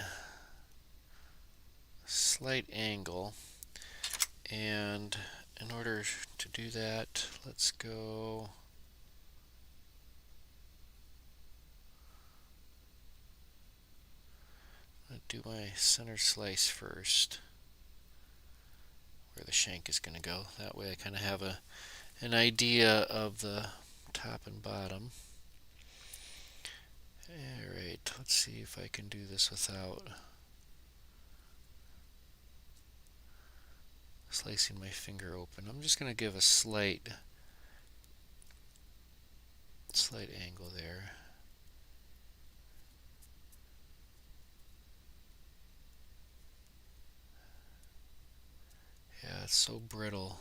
angle, and in order to do that, let's go do my center slice first, where the shank is going to go. That way I kind of have an idea of the top and bottom. Alright, let's see if I can do this without slicing my finger open. I'm just going to give a slight angle there. Yeah, it's so brittle.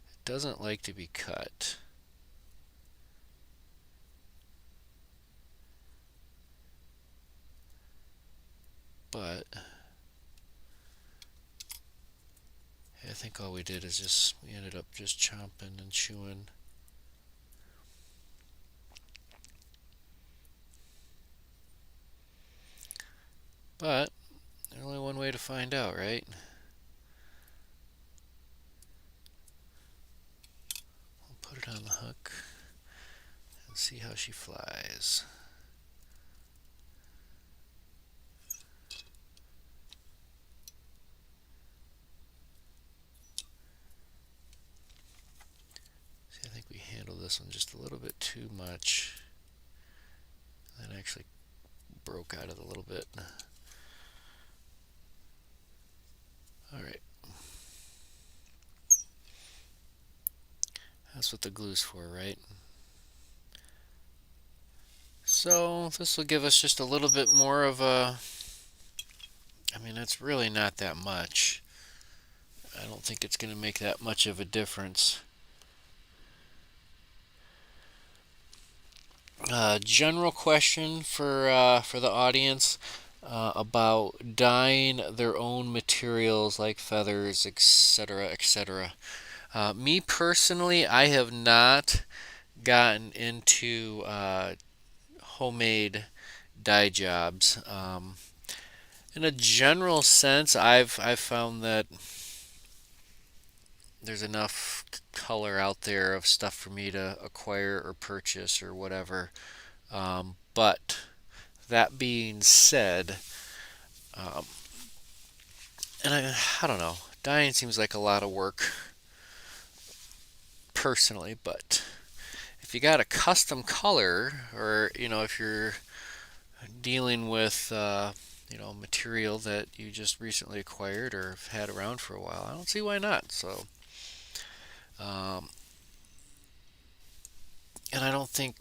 It doesn't like to be cut. But I think all we did is we ended up just chomping and chewing. But there's only one way to find out, right? We'll put it on the hook and see how she flies. See, I think we handled this one just a little bit too much. That actually broke out of it a little bit. Alright. That's what the glue's for, right? So this will give us just a little bit more of a, I mean, it's really not that much. I don't think it's going to make that much of a difference. General question for the audience about dyeing their own materials like feathers, etc., etc. Me personally, I have not gotten into homemade dye jobs. In a general sense, I've found that there's enough color out there of stuff for me to acquire or purchase or whatever. But that being said, um, and I don't know, dyeing seems like a lot of work personally, but if you got a custom color, or if you're dealing with material that you just recently acquired or have had around for a while, I don't see why not. So, um, and I think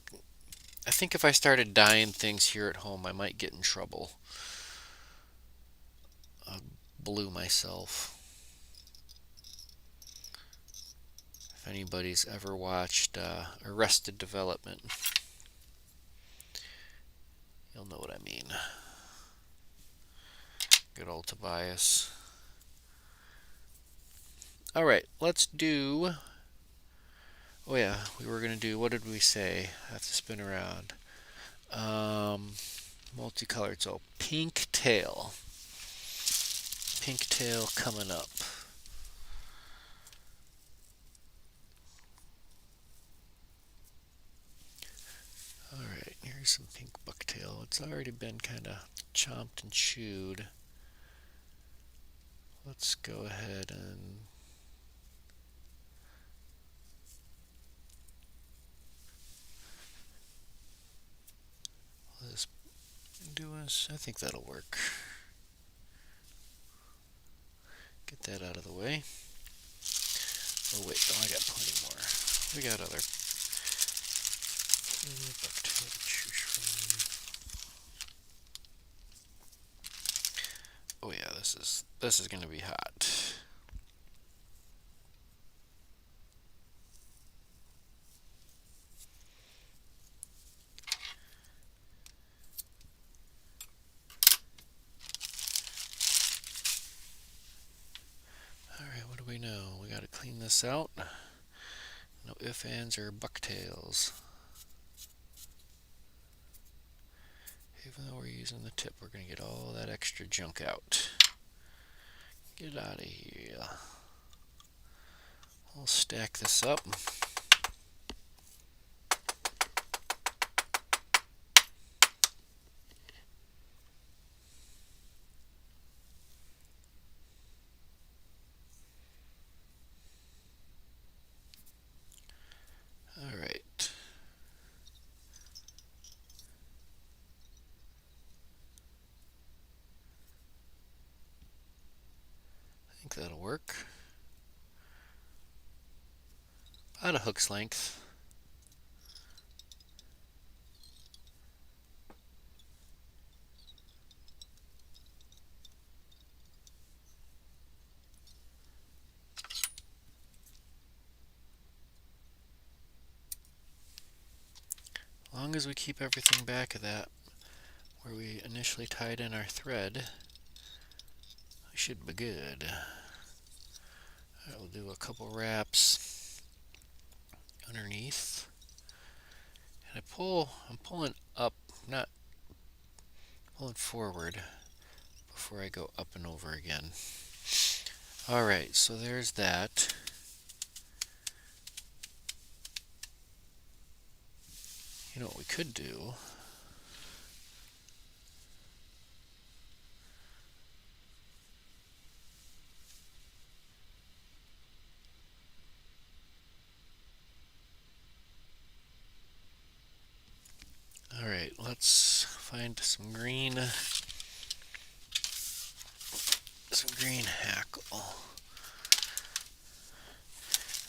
if I started dyeing things here at home, I might get in trouble. I blew myself. If anybody's ever watched Arrested Development, you'll know what I mean. Good old Tobias. All right, let's do. Oh yeah, we were gonna do. What did we say? I have to spin around. Multicolored. So pink tail. Pink tail coming up. All right, here's some pink bucktail. It's already been kind of chomped and chewed. Let's go ahead and let's do this. I think that'll work. Get that out of the way. Oh wait, no, I got plenty more. We got other bucktail to choose from. Oh yeah, this is gonna be hot. Alright, what do we know? We gotta clean this out. No ifs, ands, or bucktails. Even though we're using the tip, we're gonna get all that extra junk out. Get out of here. I'll stack this up. Alright. I think that'll work. About a hook's length. As long as we keep everything back of that where we initially tied in our thread, we should be good. Alright, we'll do a couple wraps underneath. And I'm pulling up, not pulling forward before I go up and over again. Alright, so there's that. You know what we could do? Alright, let's find some green hackle.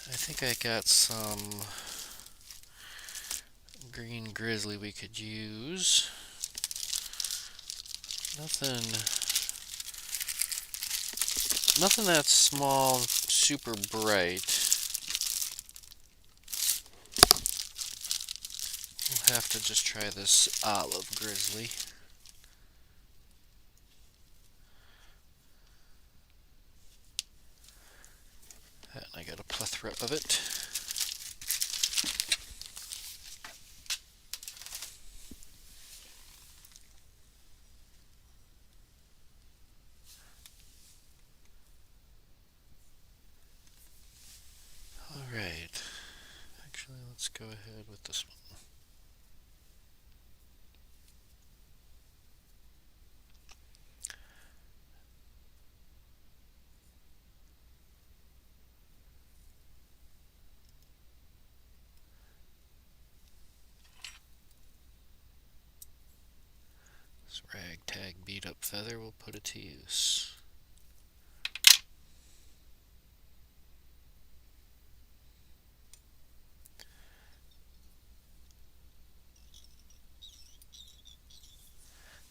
I think I got some green grizzly we could use. Nothing that small, super bright. We'll have to just try this olive grizzly. And I got a plethora of it. go ahead with this one. This ragtag beat up feather, we'll put it to use.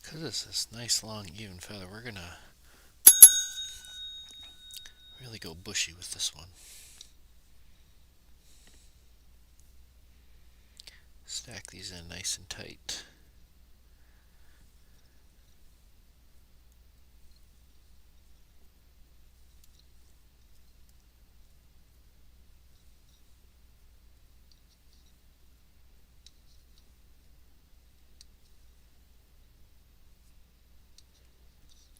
Because it's this nice long even feather, we're going to really go bushy with this one. Stack these in nice and tight.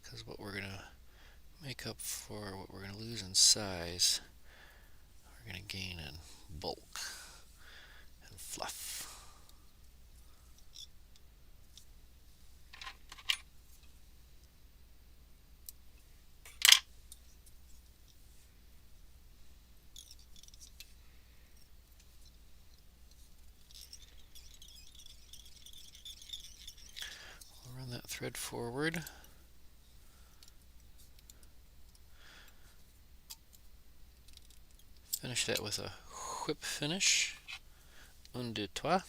Because what we're going to make up for what we're going to lose in size, we're going to gain in bulk and fluff. We'll run that thread forward. Finish that with a whip finish. Un, deux, trois.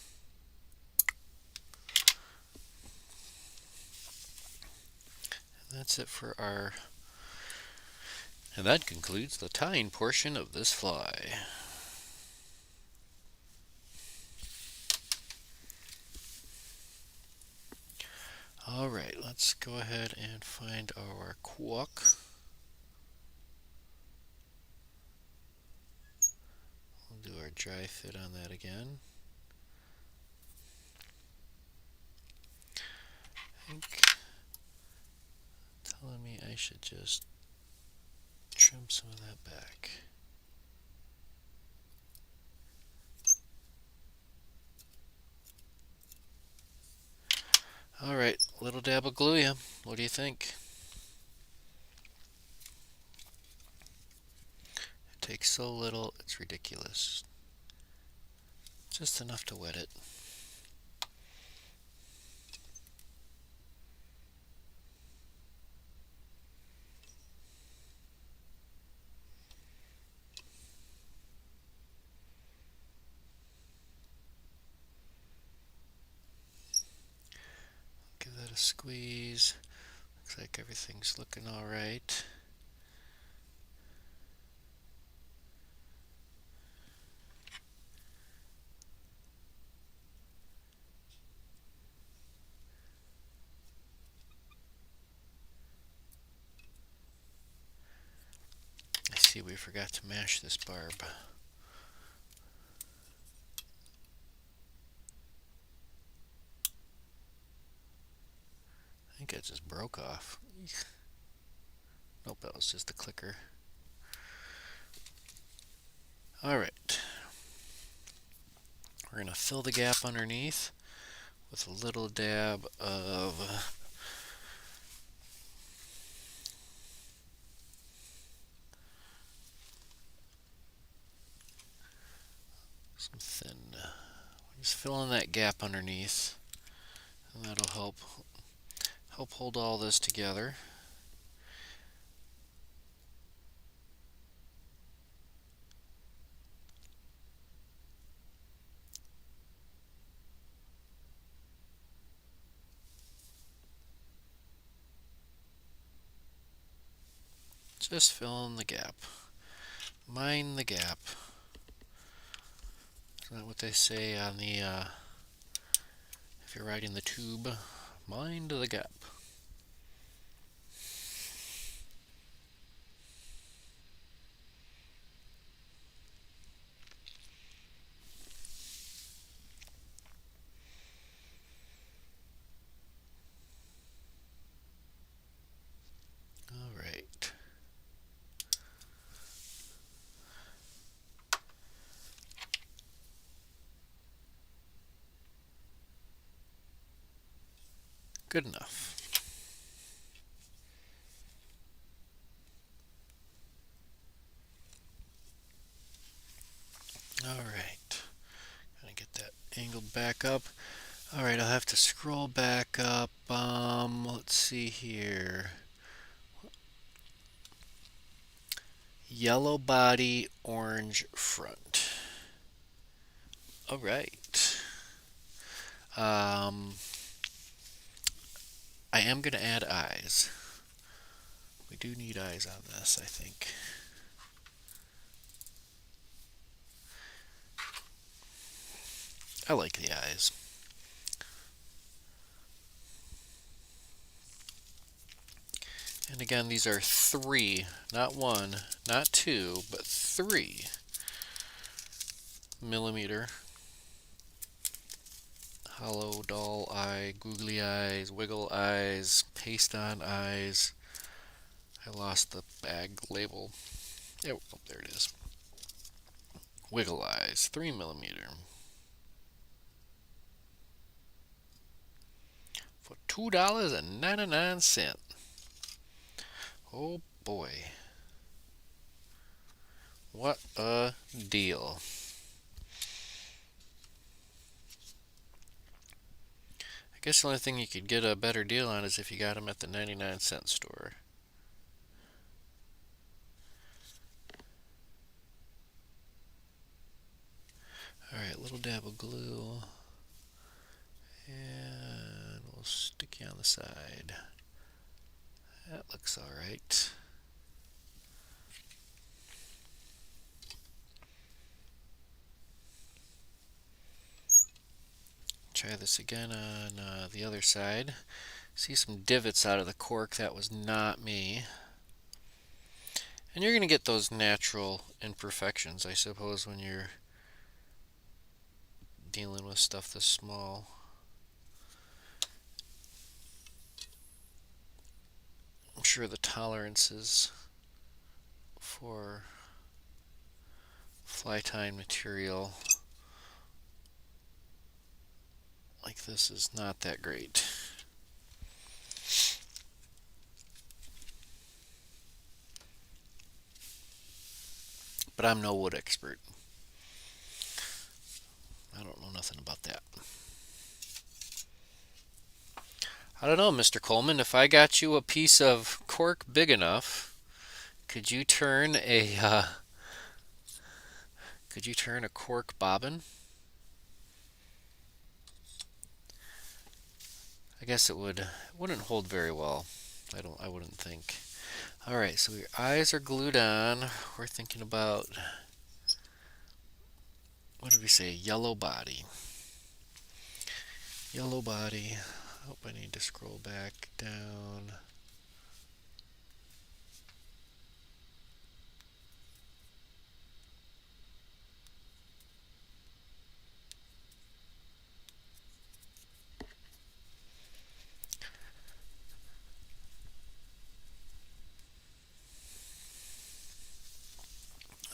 And that's it for our... And that concludes the tying portion of this fly. Alright, let's go ahead and find our quack. We'll do our dry fit on that again. I think telling me I should just trim some of that back. Alright, little dab of glue ya. What do you think? It takes so little, it's ridiculous. Just enough to wet it. Give that a squeeze. Looks like everything's looking alright. I see we forgot to mash this barb. I think it just broke off. Nope, that was just the clicker. Alright. We're going to fill the gap underneath with a little dab of some thin. Just fill in that gap underneath, and that'll help hold all this together. Just fill in the gap. Mind the gap. Isn't that what they say on the, if you're riding the tube? Mind the gap. Alright. Good enough. Alright. Gonna get that angled back up. Alright, I'll have to scroll back up. Let's see here. Yellow body, orange front. Alright. I am going to add eyes. We do need eyes on this, I think. I like the eyes. And again, these are 3, not 1, not 2, but 3 millimeter hollow doll eye, googly eyes, wiggle eyes, paste on eyes. I lost the bag label. Oh, there it is. Wiggle eyes, 3 millimeter. For $2.99. Oh boy. What a deal. I guess the only thing you could get a better deal on is if you got them at the 99-cent store. Alright, little dab of glue. And we'll stick you on the side. That looks alright. Try this again on the other side. See some divots out of the cork. That was not me. And you're going to get those natural imperfections, I suppose, when you're dealing with stuff this small. I'm sure the tolerances for fly tying material like this is not that great. But I'm no wood expert. I don't know nothing about that. I don't know, Mr. Coleman, if I got you a piece of cork big enough, could you turn a cork bobbin? I guess it wouldn't hold very well. I wouldn't think. All right, so your eyes are glued on. We're thinking about, what did we say? Yellow body. Yellow body. I hope I need to scroll back down.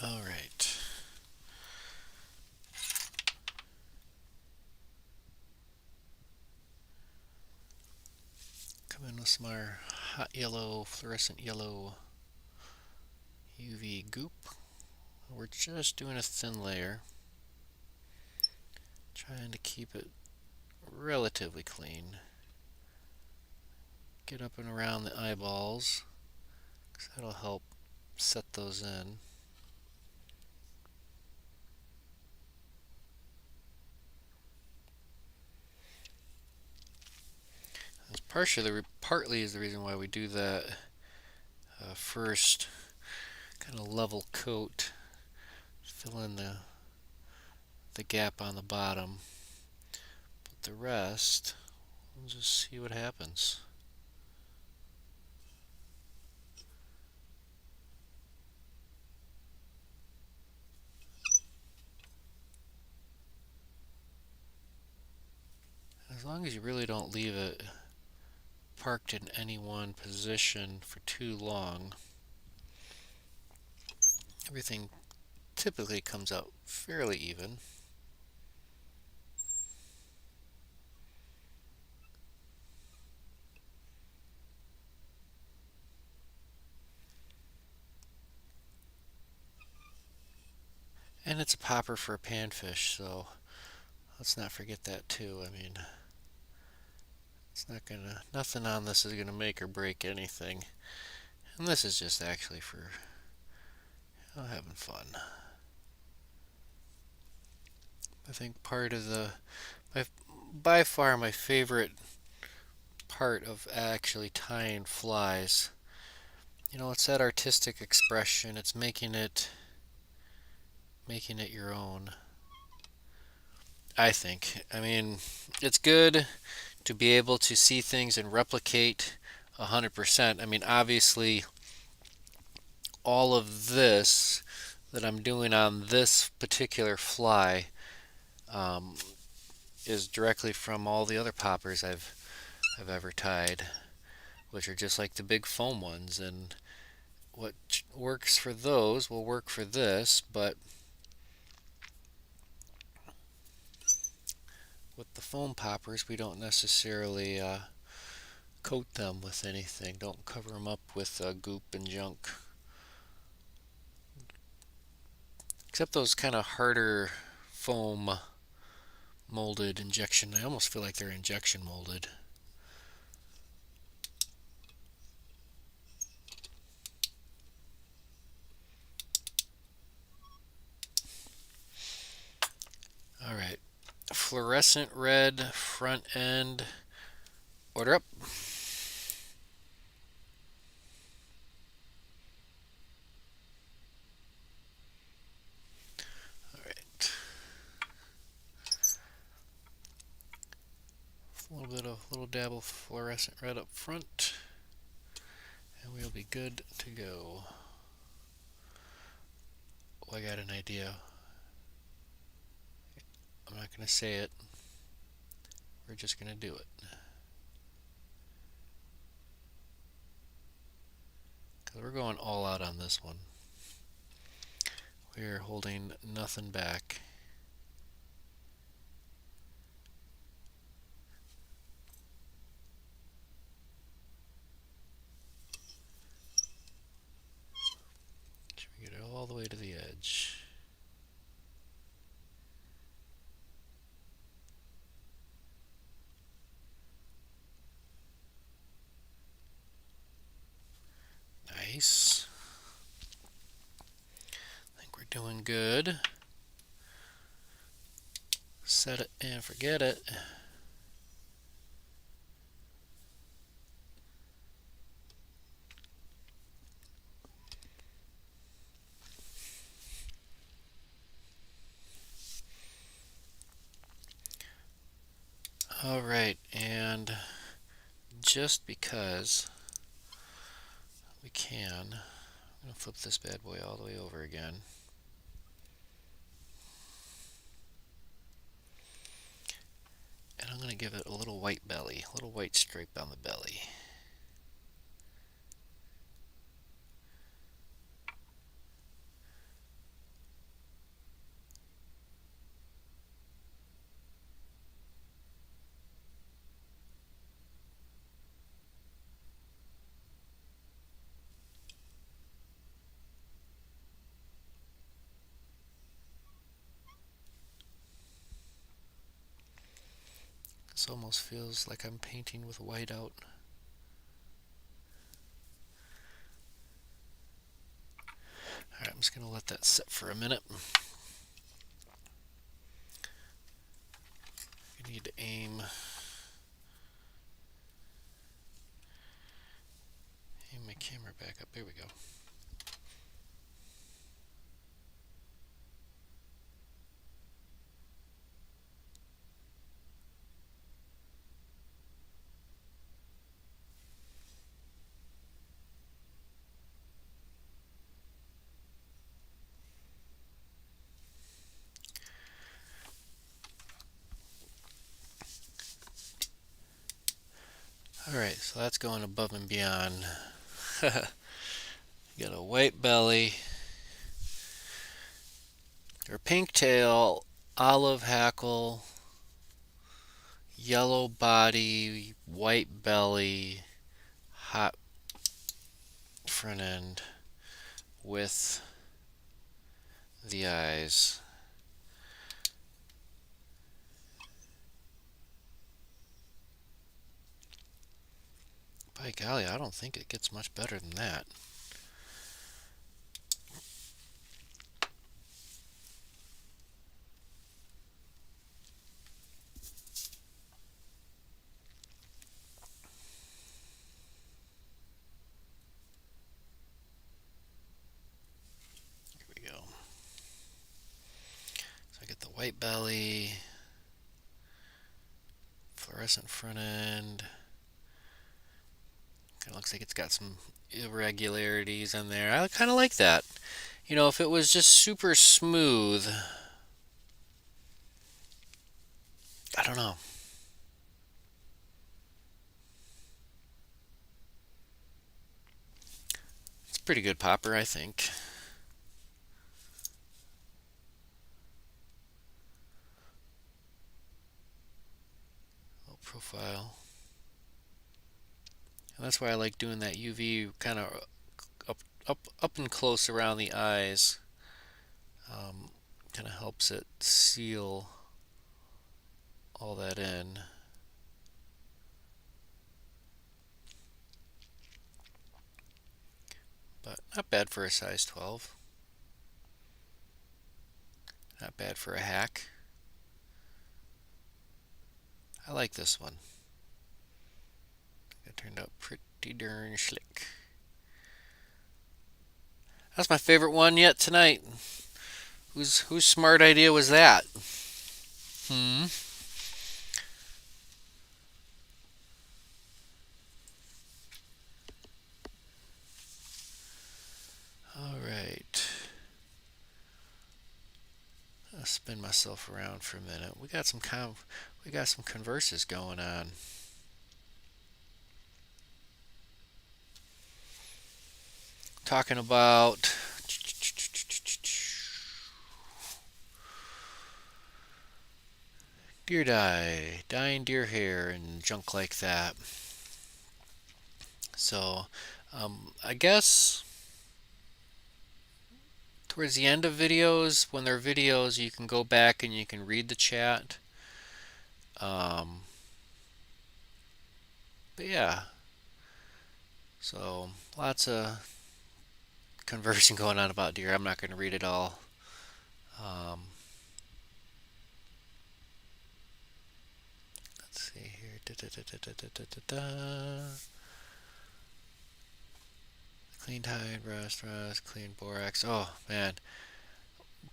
All right. Come in with some more hot yellow, fluorescent yellow UV goop. We're just doing a thin layer, trying to keep it relatively clean. Get up and around the eyeballs, because that'll help set those in. That's partly is the reason why we do that first kind of level coat, fill in the gap on the bottom, but the rest, we'll just see what happens. As long as you really don't leave it parked in any one position for too long, everything typically comes out fairly even. And it's a popper for a panfish, so let's not forget that too. I mean, it's not gonna, nothing on this is gonna make or break anything. And this is just actually for having fun. I think part of by far my favorite part of actually tying flies, it's that artistic expression. It's making it your own. I think. I mean, it's good to be able to see things and replicate 100%. I mean, obviously, all of this that I'm doing on this particular fly um, is directly from all the other poppers I've ever tied, which are just like the big foam ones. And what works for those will work for this, but with the foam poppers, we don't necessarily coat them with anything. Don't cover them up with goop and junk. Except those kind of harder foam molded injection. I almost feel like they're injection molded. All right. Fluorescent red front end. Order up. All right. A little dab of fluorescent red up front, and we'll be good to go. Oh, I got an idea. I'm not going to say it. We're just going to do it. Because we're going all out on this one. We're holding nothing back. Should we get it all the way to the edge? Nice. I think we're doing good. Set it and forget it. All right, and just because we can, I'm going to flip this bad boy all the way over again. And I'm going to give it a little white belly, a little white stripe on the belly. This almost feels like I'm painting with white out. Alright, I'm just going to let that sit for a minute. I need to aim my camera back up. There we go. Alright, so that's going above and beyond. You got a white belly, or pink tail, olive hackle, yellow body, white belly, hot front end with the eyes. By golly, I don't think it gets much better than that. Here we go. So I get the white belly, fluorescent front end. Kind of looks like it's got some irregularities in there. I kind of like that. You know, if it was just super smooth, I don't know. It's a pretty good popper, I think. Low profile. And that's why I like doing that UV kind of up and close around the eyes. Kind of helps it seal all that in. But not bad for a size 12. Not bad for a hack. I like this one. It turned out pretty darn slick. That's my favorite one yet tonight. Whose smart idea was that? Hmm. All right. I'll spin myself around for a minute. We got some converses going on. Talking about deer dye, dyeing deer hair, and junk like that. So, I guess towards the end of videos, when they're videos, you can go back and you can read the chat. But yeah, so lots of conversing going on about deer. I'm not going to read it all. Let's see here. Clean hide, rust, clean borax. Oh man,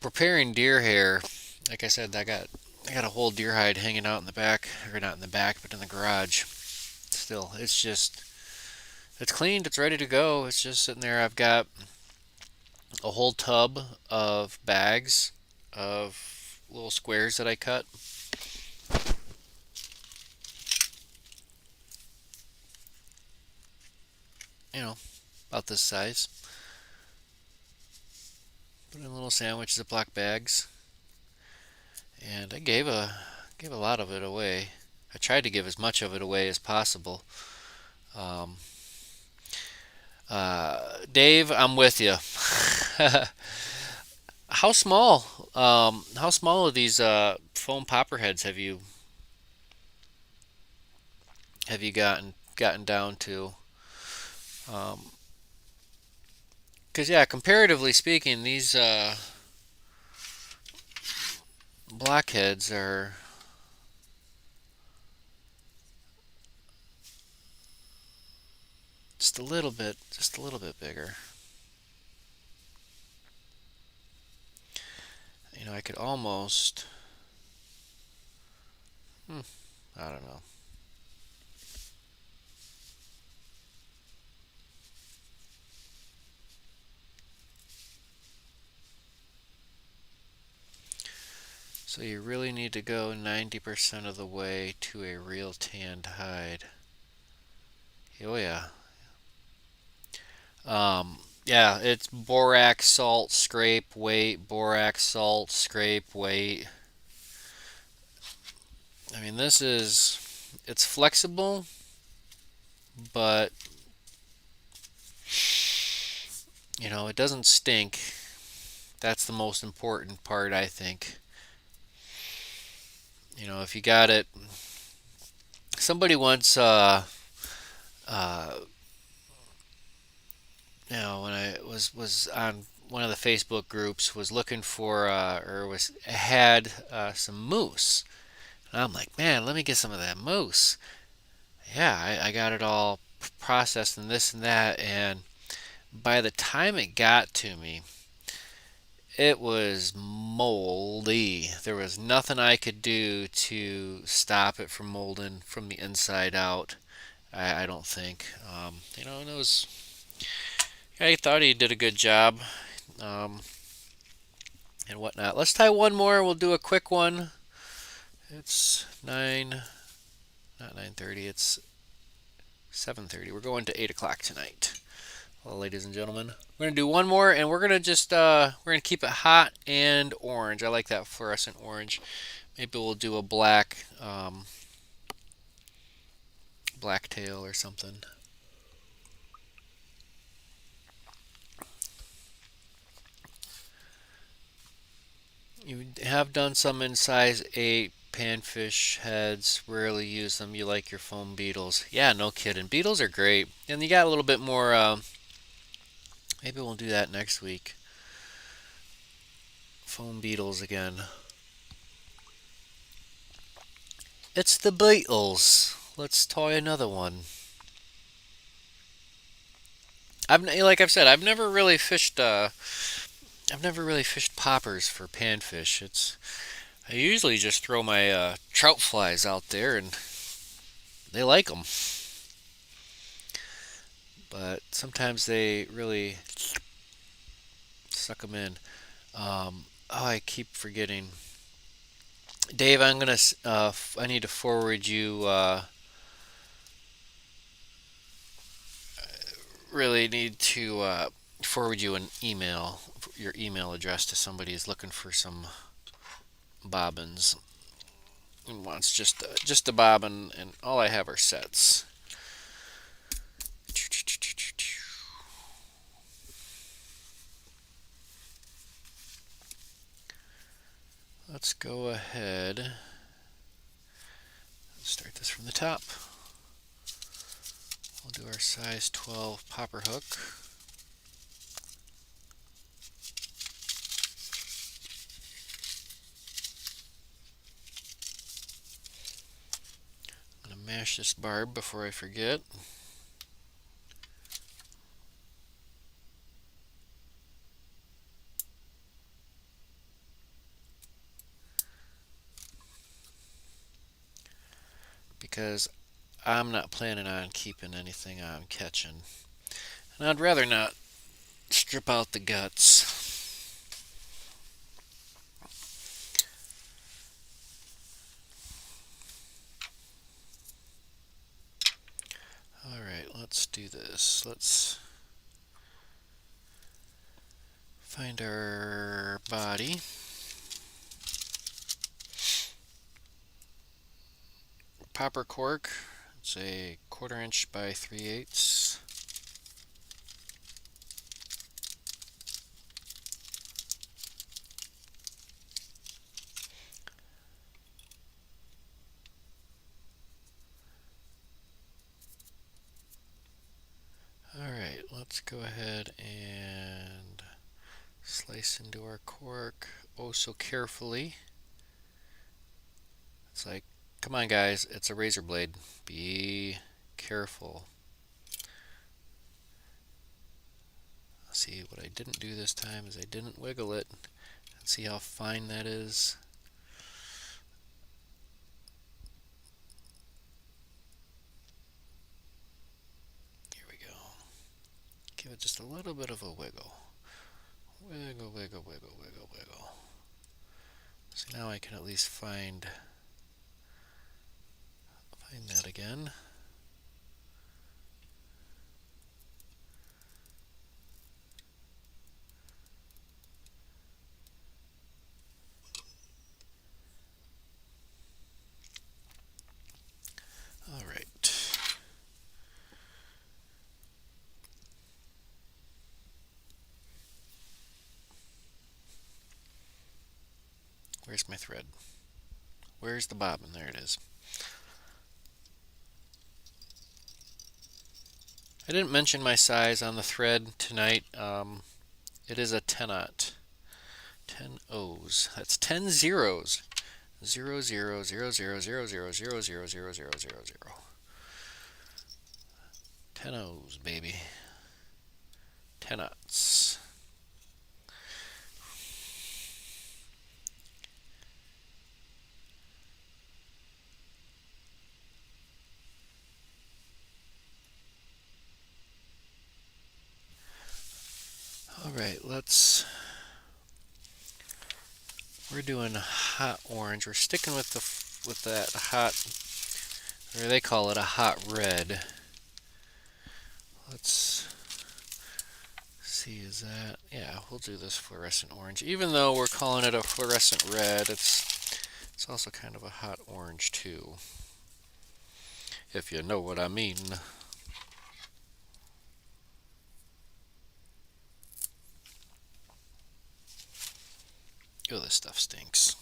preparing deer hair. Like I said, I got a whole deer hide hanging out in the back, or not in the back, but in the garage. Still, it's cleaned. It's ready to go. It's just sitting there. I've got a whole tub of bags of little squares that I cut. You know, about this size. Put in little sandwich Ziploc bags, and I gave a lot of it away. I tried to give as much of it away as possible. Um, Dave, I'm with you. How small? How small are these foam popper heads have you gotten down to? Because yeah, comparatively speaking, these blockheads are just a little bit bigger. You know, I could almost, I don't know. So you really need to go 90% of the way to a real tanned hide. Oh yeah. Yeah, it's borax, salt, scrape, weight, borax, salt, scrape, weight. I mean, it's flexible, but, you know, it doesn't stink. That's the most important part, I think. You know, if you got it, somebody once uh, when I was on one of the Facebook groups, was looking for or was had some moose. And I'm like, man, let me get some of that moose. Yeah, I got it all processed and this and that, and by the time it got to me, it was moldy. There was nothing I could do to stop it from molding from the inside out. I don't think. And it was. I thought he did a good job, um, and whatnot. Let's tie one more. We'll do a quick one. It's not 9:30. It's 7:30. We're going to 8 o'clock tonight. Well, ladies and gentlemen, we're gonna do one more, and we're gonna just we're gonna keep it hot and orange. I like that fluorescent orange. Maybe we'll do a black tail or something. You have done some in size 8 panfish heads. Rarely use them. You like your foam beetles. Yeah, no kidding. Beetles are great. And you got a little bit more. Maybe we'll do that next week. Foam beetles again. It's the beetles. Let's toy another one. Like I've said, I've never really fished. I've never really fished poppers for panfish. I usually just throw my trout flies out there, and they like them. But sometimes they really suck them in. I keep forgetting. Dave, I need to forward you. Really need to forward you an email, your email address to somebody who's looking for some bobbins and wants just a bobbin, and all I have are sets. Let's go ahead and start this from the top. We'll do our size 12 popper hook. I'm going to mash this barb before I forget. Because I'm not planning on keeping anything I'm catching. And I'd rather not strip out the guts. Alright, let's do this. Let's find our body. Popper cork. It's a 1/4 inch by 3/8. Alright, let's go ahead and slice into our cork oh so carefully. It's like, come on guys, it's a razor blade. Be careful. See, what I didn't do this time is I didn't wiggle it. And see how fine that is? Here we go. Give it just a little bit of a wiggle. Wiggle, wiggle, wiggle, wiggle, wiggle. So now I can at least find that again. All right. Where's my thread? Where's the bobbin? There it is. I didn't mention my size on the thread tonight. It is a 10-aught. 10 O's. That's 10 zeros. 0, 0, 0, 0, 0, 0, 0, 0, 0, 0, 0, 0. 10 O's, baby. 10-aughts. All right, we're doing hot orange. We're sticking with that hot, or they call it a hot red. Let's see, yeah, we'll do this fluorescent orange. Even though we're calling it a fluorescent red, it's also kind of a hot orange too, if you know what I mean. Oh, this stuff stinks.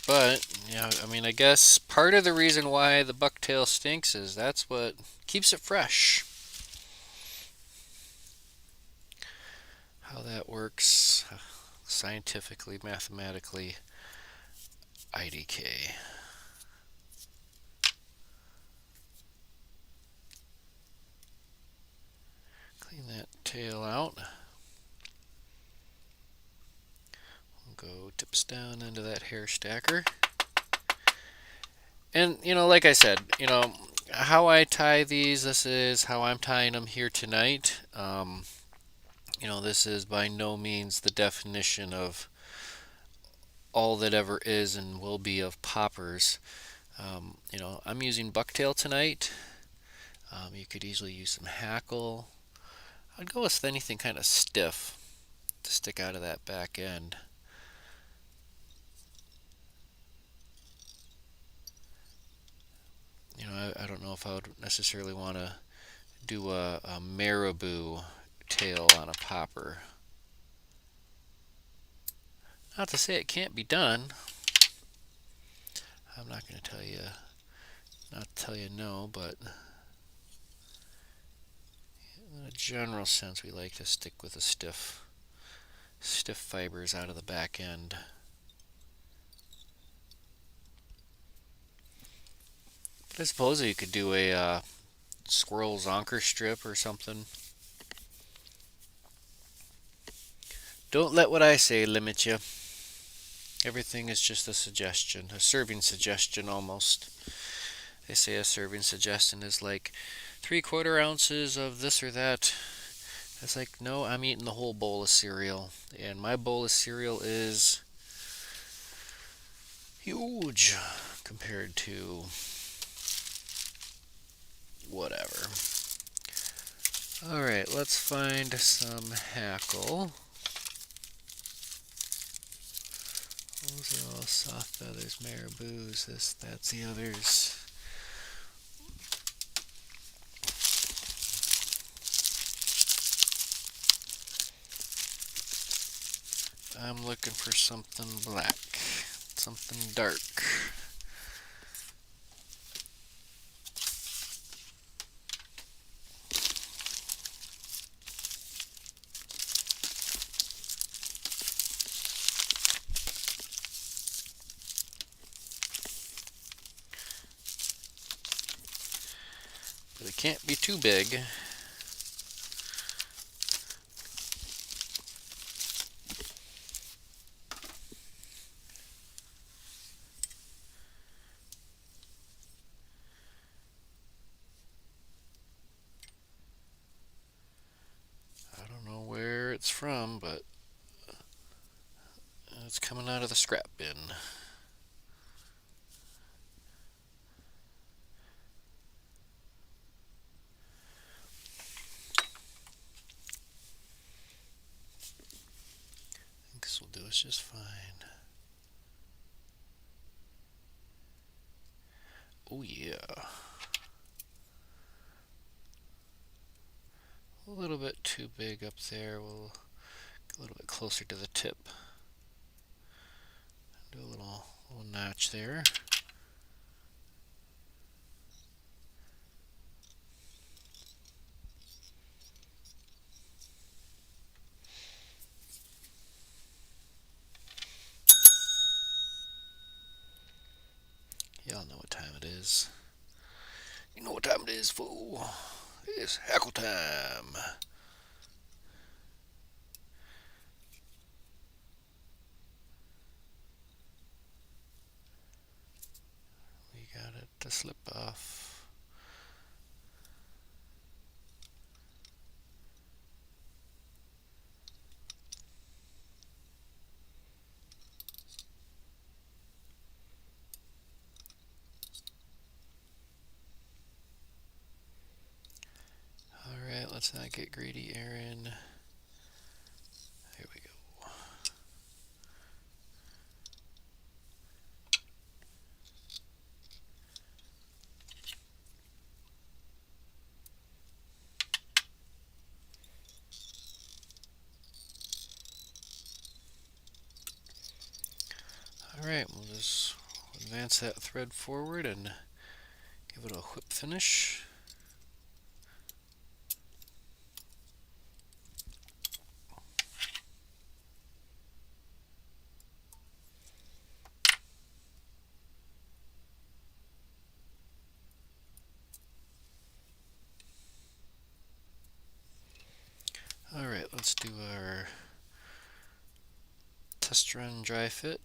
But, yeah, I mean, I guess part of the reason why the bucktail stinks is that's what keeps it fresh. How that works scientifically, mathematically, IDK. Clean that tail out. Go tips down into that hair stacker. And, like I said, how I tie these, this is how I'm tying them here tonight. This is by no means the definition of all that ever is and will be of poppers. I'm using bucktail tonight. You could easily use some hackle. I'd go with anything kind of stiff to stick out of that back end. I don't know if I would necessarily want to do a marabou tail on a popper. Not to say it can't be done. I'm not going to tell you no, but in a general sense, we like to stick with the stiff fibers out of the back end. But I suppose you could do a squirrel zonker strip or something. Don't let what I say limit you. Everything is just a suggestion, a serving suggestion almost. They say a serving suggestion is like 3/4 ounces of this or that. It's like, no, I'm eating the whole bowl of cereal. And my bowl of cereal is huge compared to whatever. Alright, let's find some hackle. Those are all soft feathers, marabous, that's the others. I'm looking for something black, something dark. But it can't be too big. I don't know where it's from, but it's coming out of the scrap bin. I think this will do us just fine. Oh yeah. A little bit too big up there. We'll get a little bit closer to the tip. Do a little notch there. is. You know what time it is, fool? It's hackle time. We got it to slip off. Alright, let's not get greedy, Aaron. Here we go. Alright, we'll just advance that thread forward and give it a whip finish. Alright, let's do our test run dry fit.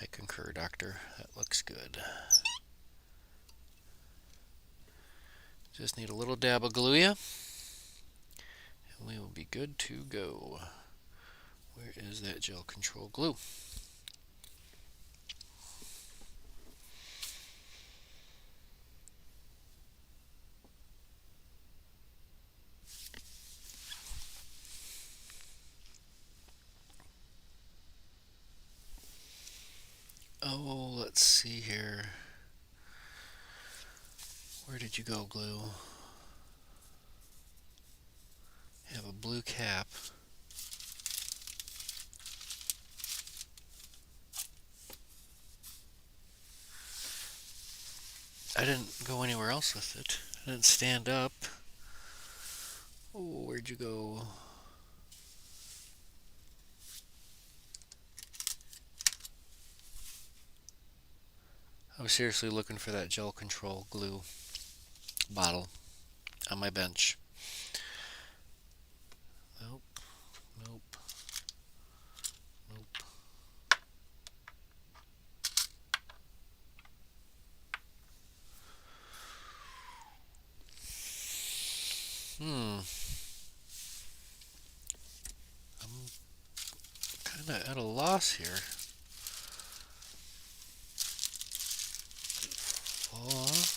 I concur, Doctor. That looks good. Just need a little dab of Gluia, and we will be good to go. Where is that gel control glue? Oh, let's see here. Where did you go, glue? You have a blue cap. I didn't go anywhere else with it. I didn't stand up. Oh, where'd you go? I was seriously looking for that gel control glue bottle on my bench. Nope, nope, nope. I'm kind of at a loss here. Fall off.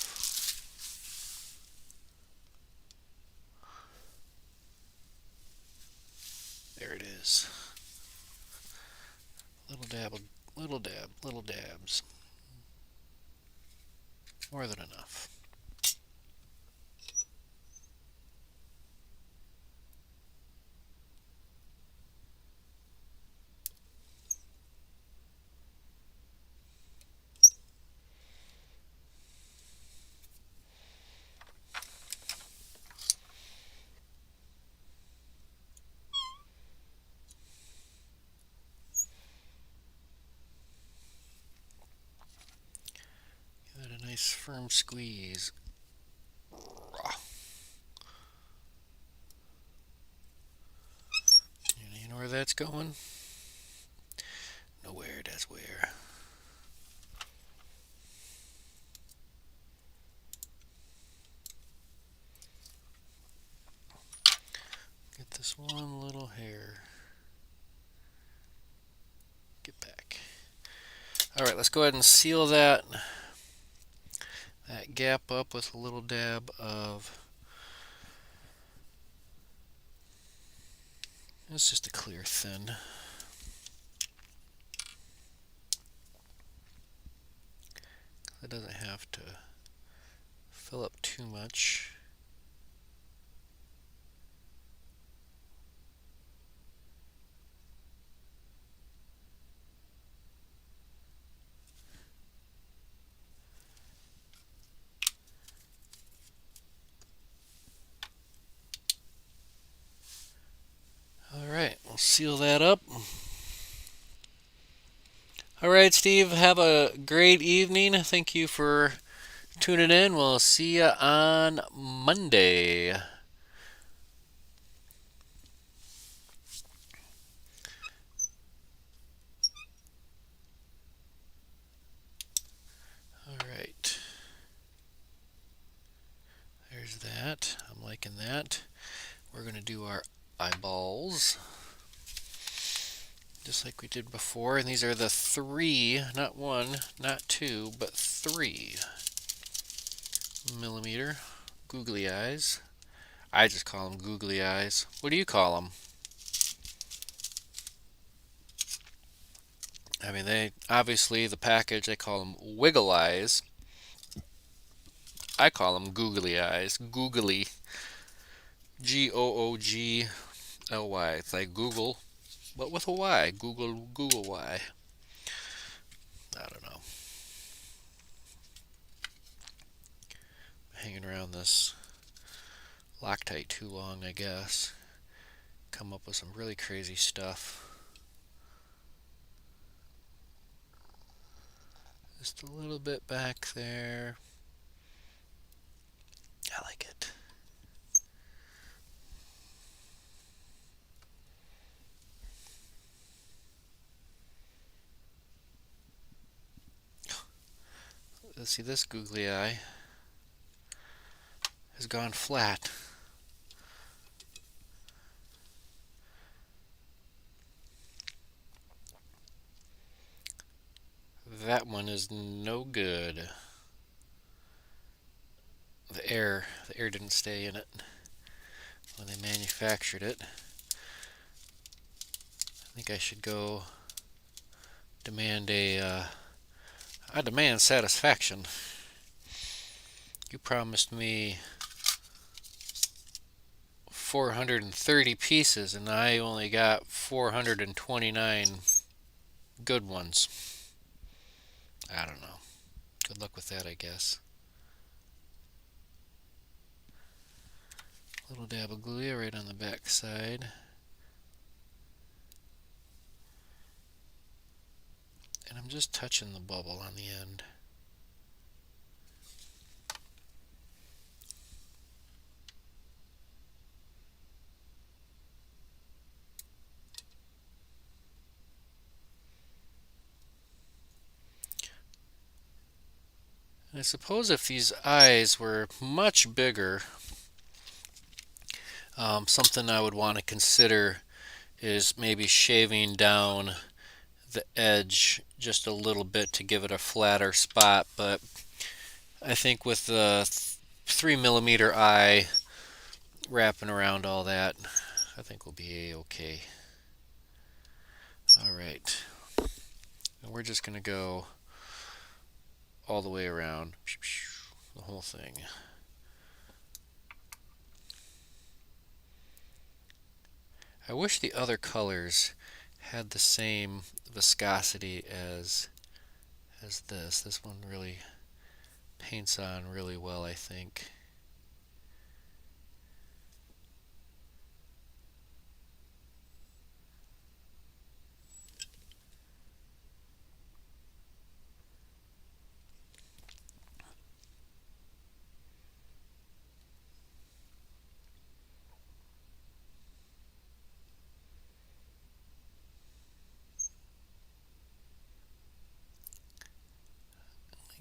There it is. Little dab, little dab, little dabs. More than enough. Give it a nice firm squeeze. You know where that's going? Nowhere, that's where. Get this one little hair. Get back. Alright, let's go ahead and seal that gap up with a little dab of, it's just a clear thin. It doesn't have to fill up too much. seal that up. All right, Steve, have a great evening. Thank you for tuning in. We'll see you on Monday. All right. There's that. I'm liking that. We're going to do our eyeballs just like we did before. And these are the 3, not 1, not 2, but 3 millimeter googly eyes. I just call them googly eyes. What do you call them? I mean, they obviously, the package, they call them wiggle eyes. I call them googly eyes. Googly. Googly. It's like Google, but with a Y. Google Y. I don't know. Hanging around this Loctite too long, I guess. Come up with some really crazy stuff. Just a little bit back there. I like it. Let's see, this googly eye has gone flat. That one is no good. The air didn't stay in it when they manufactured it. I think I should go demand I demand satisfaction. You promised me 430 pieces and I only got 429 good ones. I don't know. Good luck with that, I guess. Little dab of glue right on the back side. And I'm just touching the bubble on the end. And I suppose if these eyes were much bigger, something I would want to consider is maybe shaving down the edge just a little bit to give it a flatter spot, but I think with the 3 millimeter eye wrapping around all that, I think we'll be a-okay. Alright, and we're just going to go all the way around the whole thing. I wish the other colors had the same viscosity as this. This one really paints on really well, I think.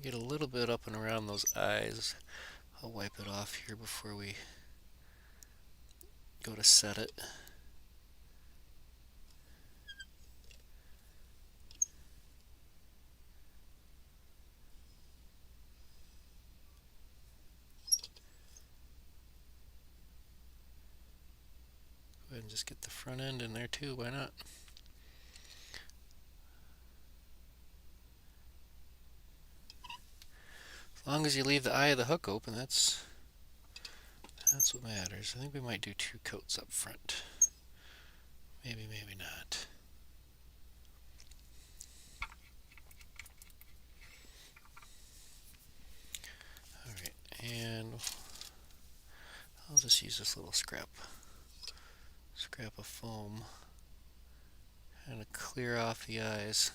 Get a little bit up and around those eyes. I'll wipe it off here before we go to set it. Go ahead and just get the front end in there too, why not? As long as you leave the eye of the hook open, that's what matters. I think we might do 2 coats up front. Maybe, maybe not. Alright, and I'll just use this little scrap of foam And clear off the eyes.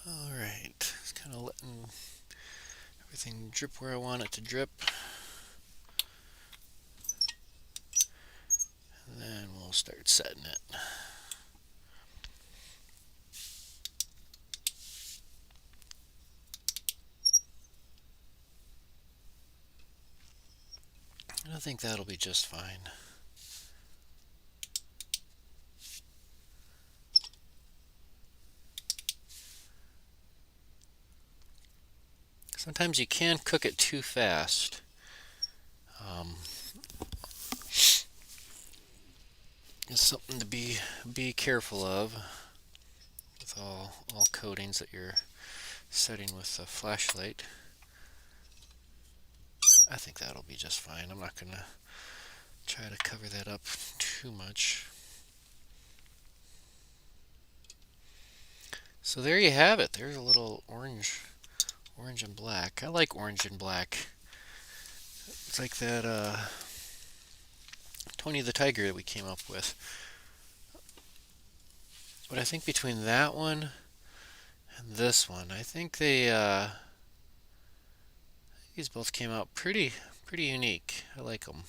Alright, just kind of letting everything drip where I want it to drip. And then we'll start setting it. And I think that'll be just fine. Sometimes you can cook it too fast. It's something to be careful of with all coatings that you're setting with a flashlight. I think that'll be just fine. I'm not gonna try to cover that up too much. So there you have it. There's a little orange and black. I like orange and black. It's like that Tony the Tiger that we came up with. But I think between that one and this one, I think these both came out pretty unique. I like them.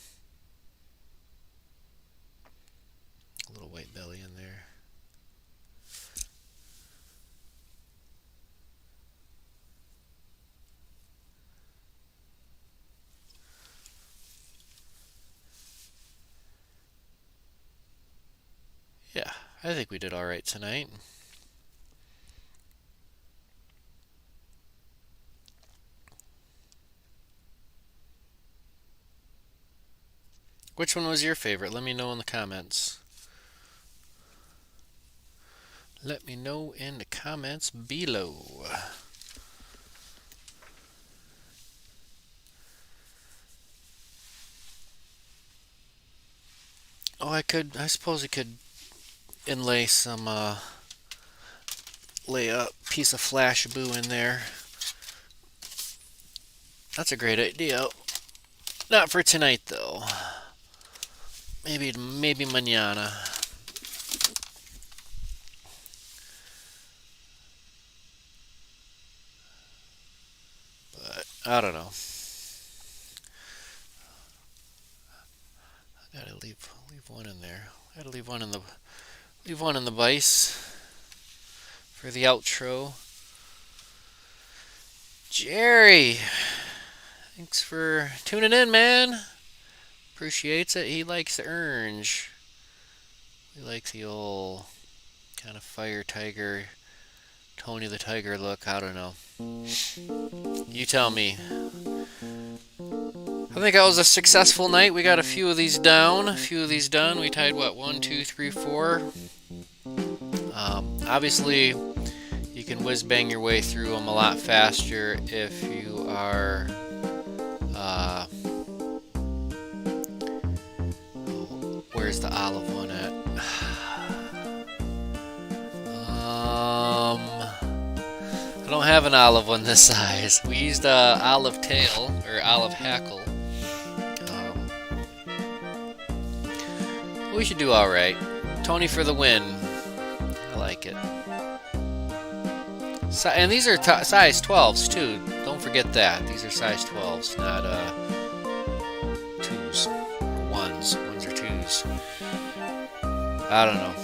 A little white belly in there. Yeah, I think we did all right tonight. Which one was your favorite? Let me know in the comments. Let me know in the comments below. Oh, I suppose I could inlay some, lay a piece of flash boo in there. That's a great idea. Not for tonight, though. Maybe mañana. But I don't know. I gotta leave one in there. I gotta leave one in the vise for the outro. Jerry, thanks for tuning in, man. Appreciates it. He likes the orange. We like the old kind of fire tiger, Tony the Tiger look. I don't know. You tell me. I think that was a successful night. We got a few of these down, a few of these done. We tied what, 1, 2, 3, 4. Obviously, you can whiz bang your way through them a lot faster if you are where's the olive one at? I don't have an olive one this size. We used olive tail or olive hackle. We should do alright. Tony for the win. I like it. And these are size 12s too. Don't forget that. These are size 12s, not 2s or 1s. 1s or 2s. I don't know.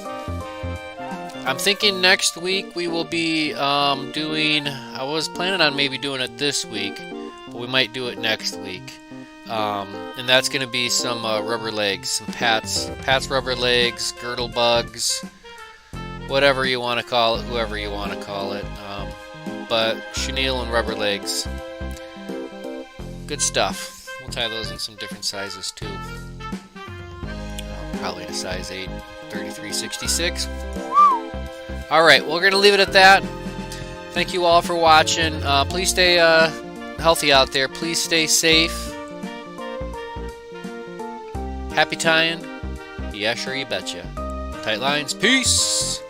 I'm thinking next week we will be doing... I was planning on maybe doing it this week, but we might do it next week. And that's going to be some rubber legs, some Pat's rubber legs, girdle bugs, whatever you want to call it, whoever you want to call it. But chenille and rubber legs, good stuff. We'll tie those in some different sizes too. Probably a size 8, 3366. Alright, well, we're going to leave it at that. Thank you all for watching. Please stay healthy out there. Please stay safe. Happy tying? Yeah, sure, you betcha. Tight lines. Peace.